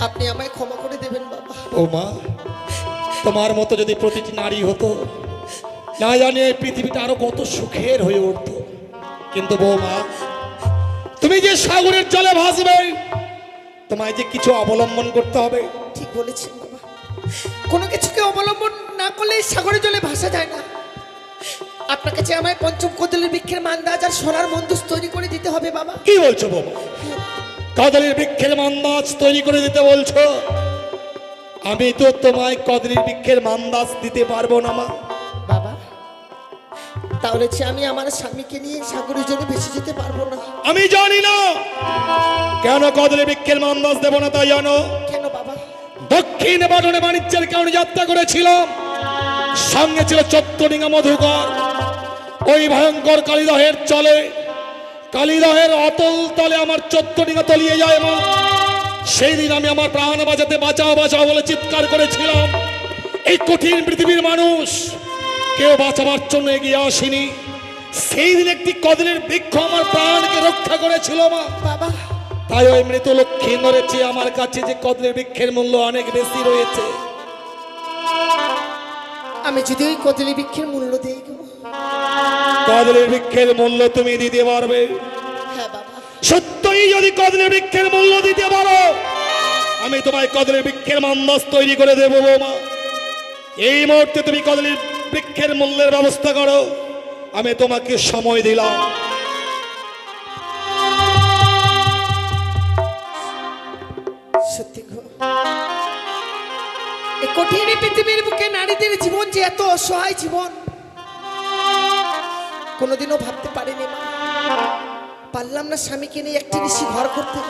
আপনি আমায় ক্ষমা করে দেবেন বাবা। ও মা, তোমার মতো যদি প্রতিটি নারী হতো, না জানি এই পৃথিবীটা আরো কত সুখের হয়ে উঠতো। কিন্তু বৌমা, তুমি যে সাগরের জলে ভাসবে, তোমায় যে কিছু অবলম্বন করতে হবে। ঠিক বলেছেন বাবা, কোনো কিছুকে অবলম্বন না করলে সাগরের জলে ভাসা যায় না। আপনার কাছে আমায় পঞ্চম কদলের বৃক্ষের মান্দাজ আর সোনার মন্দুস তৈরি করে দিতে হবে বাবা। কি বলছো বৌমা? কদলের বৃক্ষের মান্দাজ তৈরি করে দিতে বলছো? আমি তো তোমায় কদলের বৃক্ষের মান্দাজ দিতে পারবো না মা। বাবা, তাহলে যে আমি আমার স্বামীকে নিয়ে সাগরের জলে ভেসে যেতে পারবো না। আমি জানি না কেন কদলের বৃক্ষের মান্দাজ দেব না, তাই জানো? কেন বাবা? দক্ষিণ বাটনে বাণিজ্যের কারণে যাত্রা করেছিলাম, সঙ্গে ছিল চত্বরিঙ্গা মধুকর। ওই ভয়ঙ্কর কালিদহের চলে, কালিদহের অতল তলে আমার চত্বরিঙ্গা তলিয়ে যায় মা। সেই দিন আমি আমার প্রাণ বাঁচাতে বাঁচাও বাঁচাও বলে চিৎকার করেছিলাম। এই কঠিন পৃথিবীর মানুষ কেউ বাঁচাবার জন্য এগিয়ে আসেনি। সেই দিন একটি কদলের বৃক্ষ আমার প্রাণকে রক্ষা করেছিল মা। বাবা, তাই ওই মৃত লক্ষ্মী ধরেছে আমার কাছে যে কদলের বৃক্ষের মূল্য অনেক বেশি রয়েছে। আমি যদি ওই কদলি বৃক্ষের মূল্য দিই গো। কদলের বৃক্ষের মূল্য তুমি দিতে পারবে? হ্যাঁ বাবা। সত্যই যদি কদলের বৃক্ষের মূল্য দিতে পারো, আমি তোমায় কদলের বৃক্ষের মান্দাজ তৈরি করে দেবো বৌমা। এই মুহূর্তে তুমি কদলের বৃক্ষের মূল্যের ব্যবস্থা করো, আমি তোমাকে সময় দিলাম। সত্যি গো, এই কঠিন পৃথিবীর বুকে নারীদের জীবন যে এত অসহায় জীবন, কোনোদিনও ভাবতে পারিনি মা। পারলাম না স্বামীকে নিয়ে একটি নিশি ঘর করতে।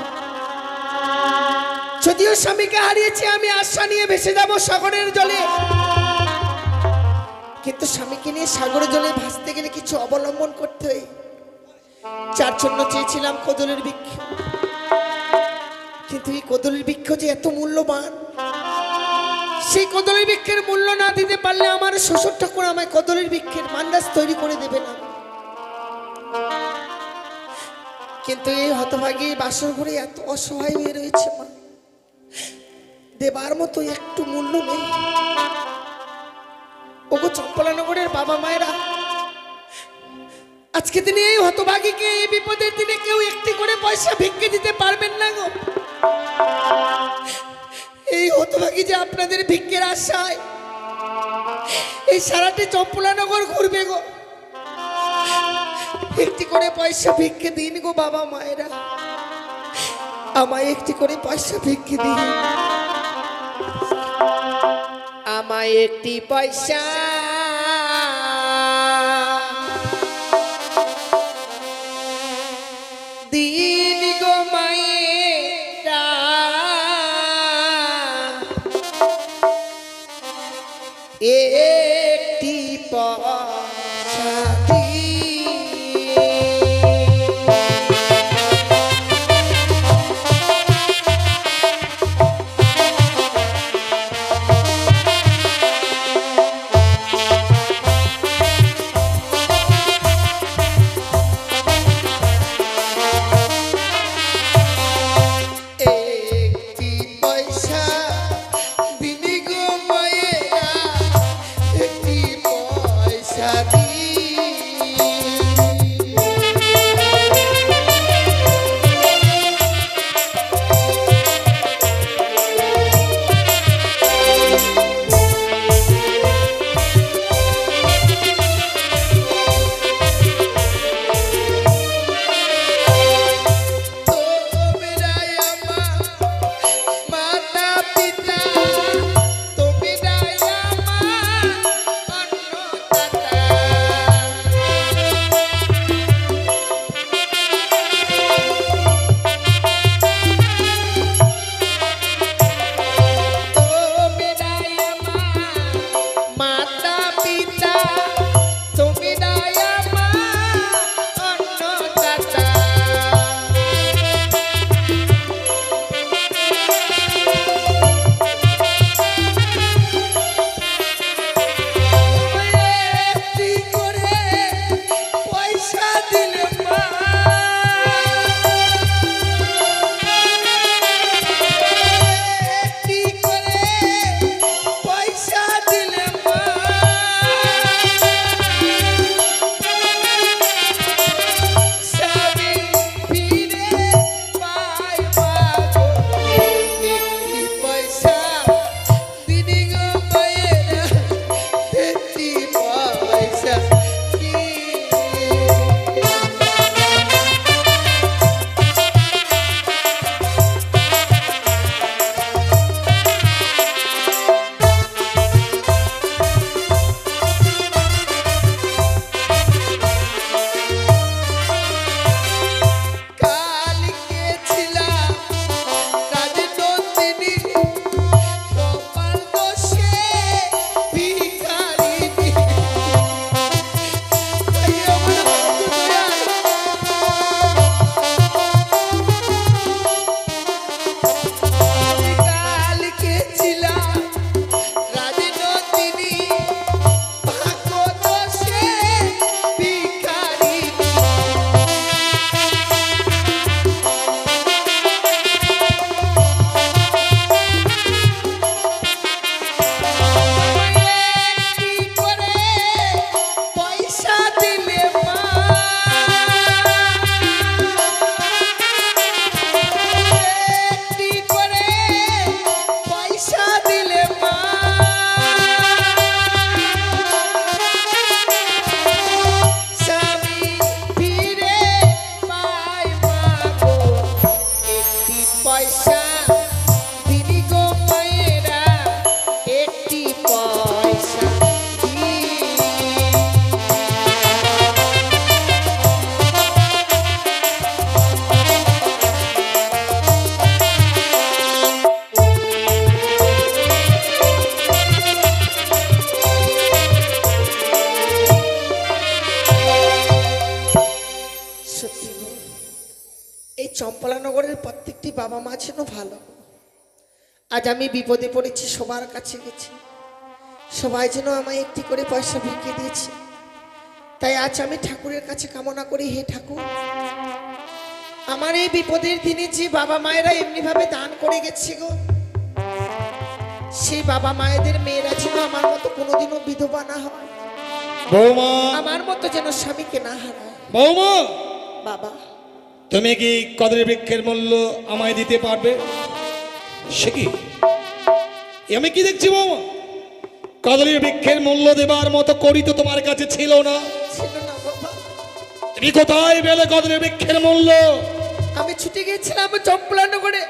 যদিও স্বামীকে হারিয়েছি, আমি আশা নিয়ে ভেসে যাব সাগরের জলে, কিন্তু স্বামীকে নিয়ে সাগরের জলে ভাসতে গেলে কিছু অবলম্বন করতে হয়। যার জন্য চেয়েছিলাম কদলের বৃক্ষ, কিন্তু এই কদলের বৃক্ষ যে এত মূল্যবান, সেই কদলের বৃক্ষের মূল্য না দিতে পারলে আমার শ্বশুর ঠাকুর আমায় কদলের বৃক্ষের মান্দাজ তৈরি করে দেবে না। কিন্তু এই হতভাগী বাসর ঘরে এত অসহায় হয়ে রয়েছে মা, দেবার মতো একটু মূল্য নেই। ওগো চম্পলানগরের বাবা মায়েরা, আজকে দিনে এই হতভাগীকে এই বিপদের দিনে কেউ একটি করে পয়সা ভিক্ষে দিতে পারবেন না গো। এই হতভাগী যে আপনাদের ভিক্ষের আশায় এই সারাটি চম্পলানগর ঘুরবে গো। একটি করে পয়সা ভিক্ষে দিন গো বাবা মায়েরা, আমায় একটি করে পয়সা ভিক্ষে দিন। আমায় একটি পয়সা দিন গো মায়েরা, একটি পয়সা দিন। সত্যি গো, এই চম্পলানগরের প্রত্যেকটি বাবা মা যেন ভালো। আজ আমি বিপদে পড়েছি, সবার কাছে গেছি, সবাই যেন আমায় একটি করে পয়সা ভিক্ষে দিয়েছে। তাই আজ আমি ঠাকুরের কাছে কামনা করি, হে ঠাকুর, আমার এই বিপদের দিনে যে বাবা মায়েরা এমনিভাবে দান করে গেছে গো, সেই বাবা মায়েদের মেয়েরা যেন আমার মতো কোনোদিনও বিধবা না হয়, বৌমা, আমার মতো যেন স্বামীকে না হারায়। বৌমা, বাবা, তুমি কি কদলী বৃক্ষের মূল্য আমায় দিতে পারবে? সে কি আমি কি দেখছি বৌমা? কদলী বৃক্ষের মূল্য দেবার মতো করি তো তোমার কাছে ছিল না। ছিল না বাবা। তুমি কোথায় পেলে কদলী বৃক্ষের মূল্য? আমি ছুটে গেছিলাম চম্পলানগরে,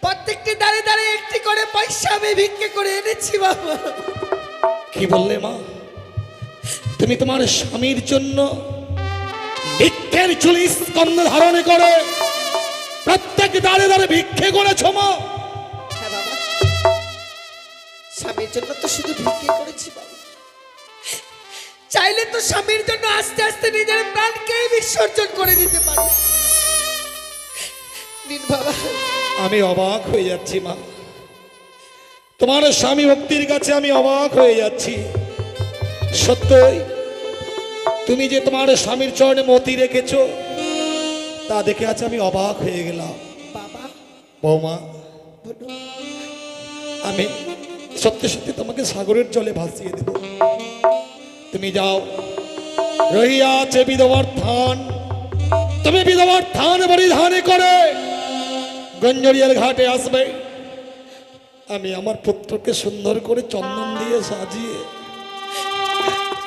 প্রত্যেকটি দাঁড়ে দাঁড়ে একটি করে পয়সা আমি ভিক্ষে করে এনেছি বাবা। কি বললে মা? তুমি তোমার স্বামীর জন্য ভিক্ষের চুলি স্কন্ধ ধারণ করে প্রত্যেক দাঁড়ে দাঁড়ে ভিক্ষে করেছ মা? হ্যাঁ বাবা, স্বামীর জন্য তো শুধু ভিক্ষে করেছি বাবা। চাইলে তো স্বামীর জন্য আস্তে আস্তে নিজের প্রাণকে বিসর্জন করে দিতে পারি। নিন বাবা। আমি অবাক হয়ে যাচ্ছি মা, তোমার স্বামী ভক্তির কাছে আমি অবাক হয়ে যাচ্ছি। সত্যই তুমি যে তোমার স্বামীর চরণে মতি রেখেছ, তা দেখে আজ আমি অবাক হয়ে গেলাম। বাবা বৌমা, বলুন। আমি সত্যি সত্যি তোমাকে সাগরের জলে ভাসিয়ে দেব। তুমি যাও, রহিয়াছে বিধবার থান, তুমি বিধবার থান পরিধানে করে গঞ্জরিয়ার ঘাটে আসবে। আমি আমার পুত্রকে সুন্দর করে চন্দন দিয়ে সাজিয়ে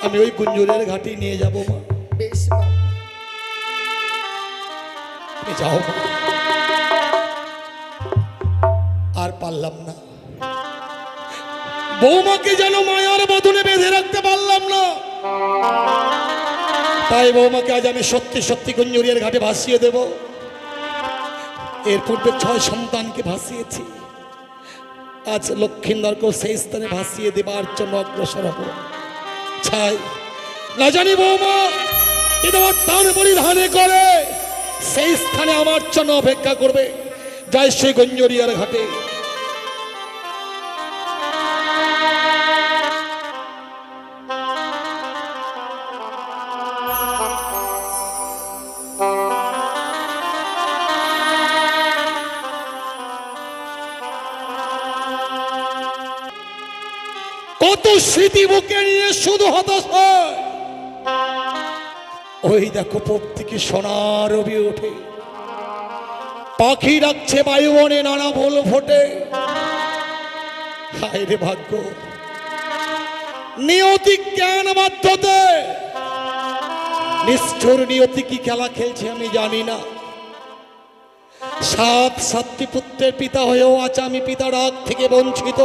আমি ওই গুঞ্জরিয়ার ঘাটে নিয়ে যাব মা। বেশ বাবা। তুমি যাও মা। আর পারলাম না, বৌমাকে যেন মায়ার বদনে বেঁধে রাখতে পারলাম না। তাই বৌমাকে আজ আমি সত্যি সত্যি গুঞ্জরিয়ার ঘাটে ভাসিয়ে দেব। এর পূর্বে 6 সন্তানকে ভাসিয়েছি, আজ লক্ষ্মীন্দরকেও সেই স্থানে ভাসিয়ে দেবার জন্য অগ্রসর হব। ছাই না জানি বৌমা বিধবার দান পরিধানে করে সেই স্থানে আমার জন্য অপেক্ষা করবে। যাই সে গঞ্জরিয়ার ঘাটে। কত স্মৃতি বুকে নিয়ে শুধু হতাশ হয়। ওই দেখো পূব থেকে সোনার রবি ওঠে, পাখি ডাকছে বায়ুবনে নানা ফুল ফোটে। হায় রে ভাগ্য, নিয়তি জ্ঞান বাধ্যতে নিষ্ঠুর নিয়তি কি খেলা খেলছে আমি জানি না। 7 পুত্রের পিতা হয়েও আজ আমি পিতা ডাক থেকে বঞ্চিত।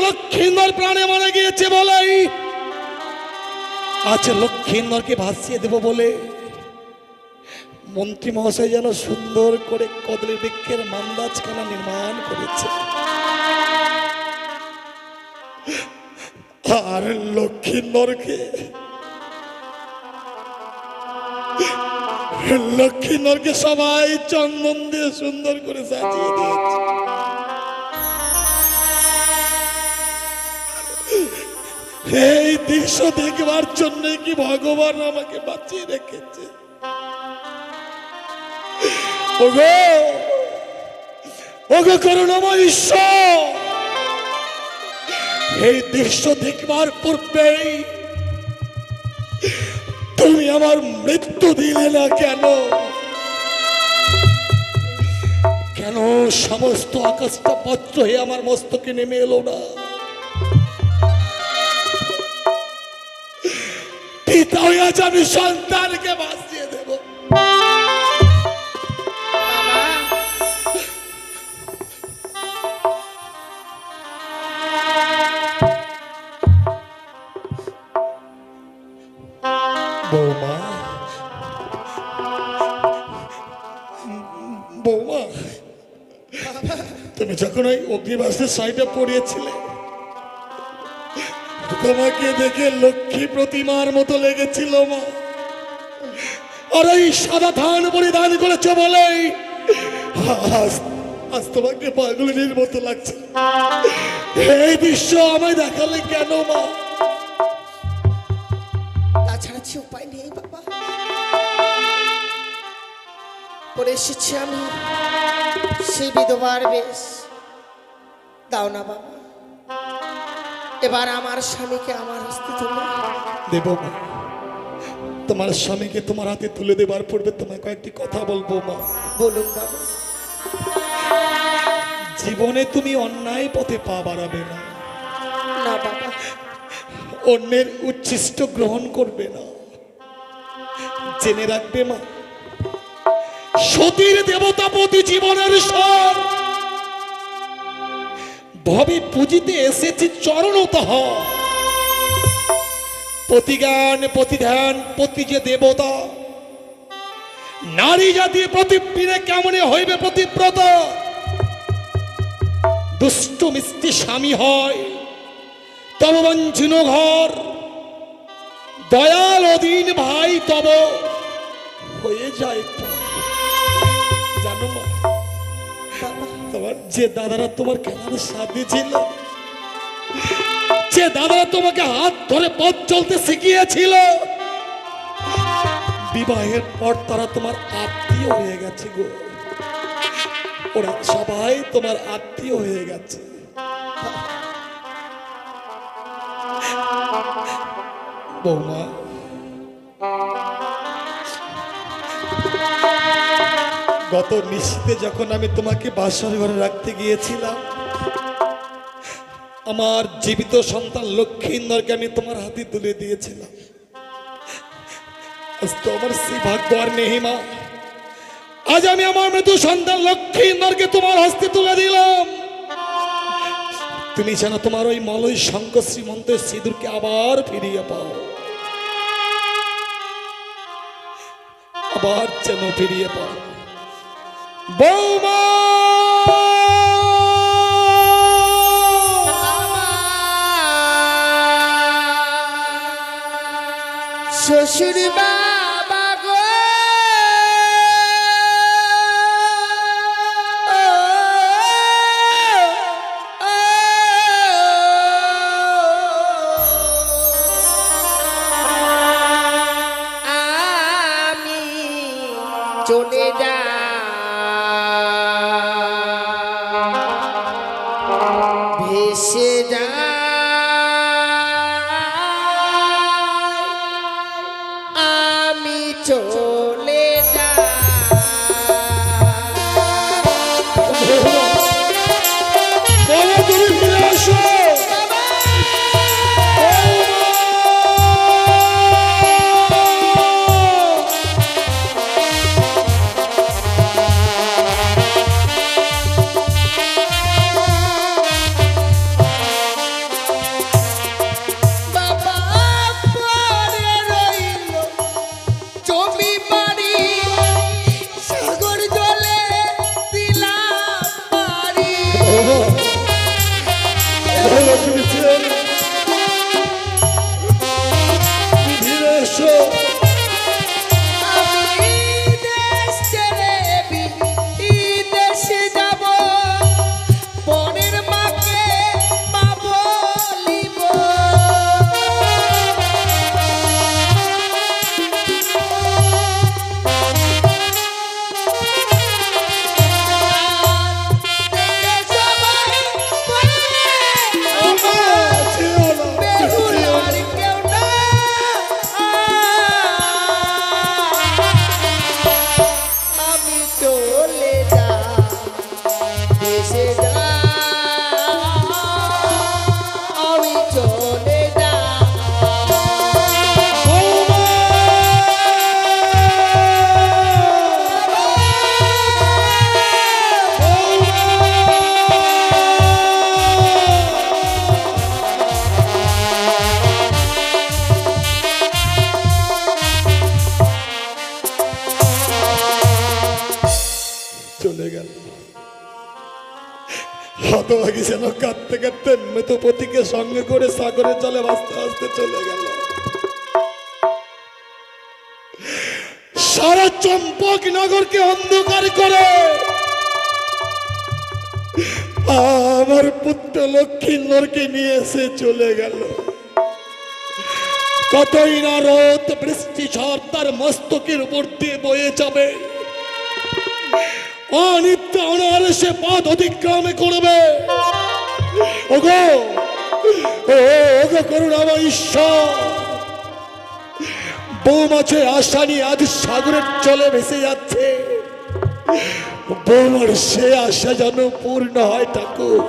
লক্ষ্মীন্দর প্রাণে মারা গিয়েছে বলেই আজ লক্ষ্মীন্দরকে ভাসিয়ে দেব বলে মন্ত্রী মহাশয় যেন সুন্দর করে কদলী বৃক্ষের মান্দাজখানা নির্মাণ করেছে। আর লক্ষ্মীন্দরকে সবাই চন্দন দিয়ে সুন্দর করে সাজিয়ে দিয়েছে। এই দৃশ্য দেখবার জন্য কি ভগবান আমাকে বাঁচিয়ে রেখেছে? ওগো ওগো করুণাময় ঈশ্বর, এই দৃশ্য দেখবার পূর্বেই তুমি আমার মৃত্যু দিলে না কেন? কেন সমস্ত আকাশটা বজ্র হয়ে আমার মস্তকে নেমে এলো না? পিতা হয়ে আজ আমি সন্তানকে বাঁচিয়ে দেব। বৌমা, বৌমা, তুমি যখন ওই অগ্নিবাসের শাড়িটা পরিয়েছিলে তোমাকে দেখে লক্ষ্মী প্রতিমার মতো লেগেছিল মা। আর এই সাদা ধান পরিধান করেছো বলেই আজ আজ তোমাকে পাগলিনীর মতো লাগছে। এই দৃশ্য আমায় দেখালে কেন মা? তাছাড়া যে উপায় নেই বাবা, পরে এসেছি আমি সেই বিধবার বেশ। দাও না বাবা, এবার আমার স্বামীকে আমার হস্তে তুলে দেব মা। তোমার স্বামীকে তোমার হাতে তুলে দেবার পূর্বে তোমায় কয়েকটি কথা বলবো মা। বলুন বাবা। জীবনে তুমি অন্যায় পথে পা বাড়াবে না, না বাবা, অন্যের উচ্ছিষ্ট গ্রহণ করবে না। জেনে রাখবে মা, সতীর দেবতা প্রতি জীবনের স্বর ভবে পুজিতে এসেছি চরণতঃ। প্রতিজ্ঞান প্রতিধ্যান প্রতি যে দেবতা, নারী জাতি প্রতিপ্রিয়ে কেমনে হইবে প্রতিব্রত। দুষ্ট মিষ্টি স্বামী হয় তব বঞ্চিন ঘর, দয়াল অধীন ভাই তব হয়ে যায় পর। জানো মা, তোমার যে দাদারা তোমার কেনার সাথে ছিল, যে দাদারা তোমাকে হাত ধরে পথ চলতে শিখিয়েছিল, বিবাহের পর তারা তোমার আত্মীয় হয়ে গেছে গো। ওরা সবাই তোমার আত্মীয় হয়ে গেছে। বৌমা, গত নিশীতে যখন আমি তোমাকে বাসর ঘরে রাখতে গিয়েছিলাম, আমার জীবিত সন্তান লক্ষ্মীন্দরকে আমি তোমার হাতে তুলে দিয়েছিলাম। আজ তো আমার সেই ভাগ্য আর নেই মা। আজ আমি আমার মৃত্যু সন্তান লক্ষ্মীন্দরকে তোমার হস্তে তুলে দিলাম। তুমি যেন তোমার ওই মলয় শঙ্খ শ্রীমন্তের সিঁদুরকে আবার ফিরিয়ে পাও, আবার যেন ফিরিয়ে পাও। বৌমা, শ্বশুর বাবা গো, আমি চলে যা ভেসে যা, আমি চলে যা। বৌমা, তুমি ফিরে আসো। বাবা পরে রইল জমি বাড়ি, সাগর জলে দিলাম বাড়ি। বৌমা, তুমি ফিরে এসো। আমি দেশ ছেড়ে বিদেশে যাব, পরের মাকে মা বলিব। সবাই বলবে বৌমা, ছিল না। বেহুল আর কেউ না। আমি চলে যা ভেসে যা, আমি চলে যা। বৌমা, চলে গেল। হতভাগী যেন কাঁদতে কাঁদতে মৃতপতিকে সঙ্গে করে সাগরের জলে ভাসতে ভাসতে চলে গেল। সারা চম্পক নগরকে অন্ধকার করে আমার পুত্র লক্ষ্মীন্দরকে নিয়ে এসে চলে গেল। কতই না রোদ বৃষ্টি ঝড় তার মস্তকের উপর দিয়ে বয়ে যাবে, অনিত্য অনায়াসে পথ অতিক্রমে করবে। ওগো ওগো করুণাময় ঈশ্বর, বউ মাছে আশা নিয়ে আজ সাগরের জলে ভেসে যাচ্ছে। বৌমার সে আশা যেন পূর্ণ হয় ঠাকুর,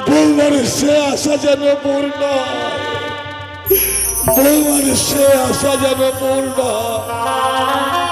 বৌমার সে আশা যেন পূর্ণ হয়, বৌমার সে আশা যেন পূর্ণ হয়।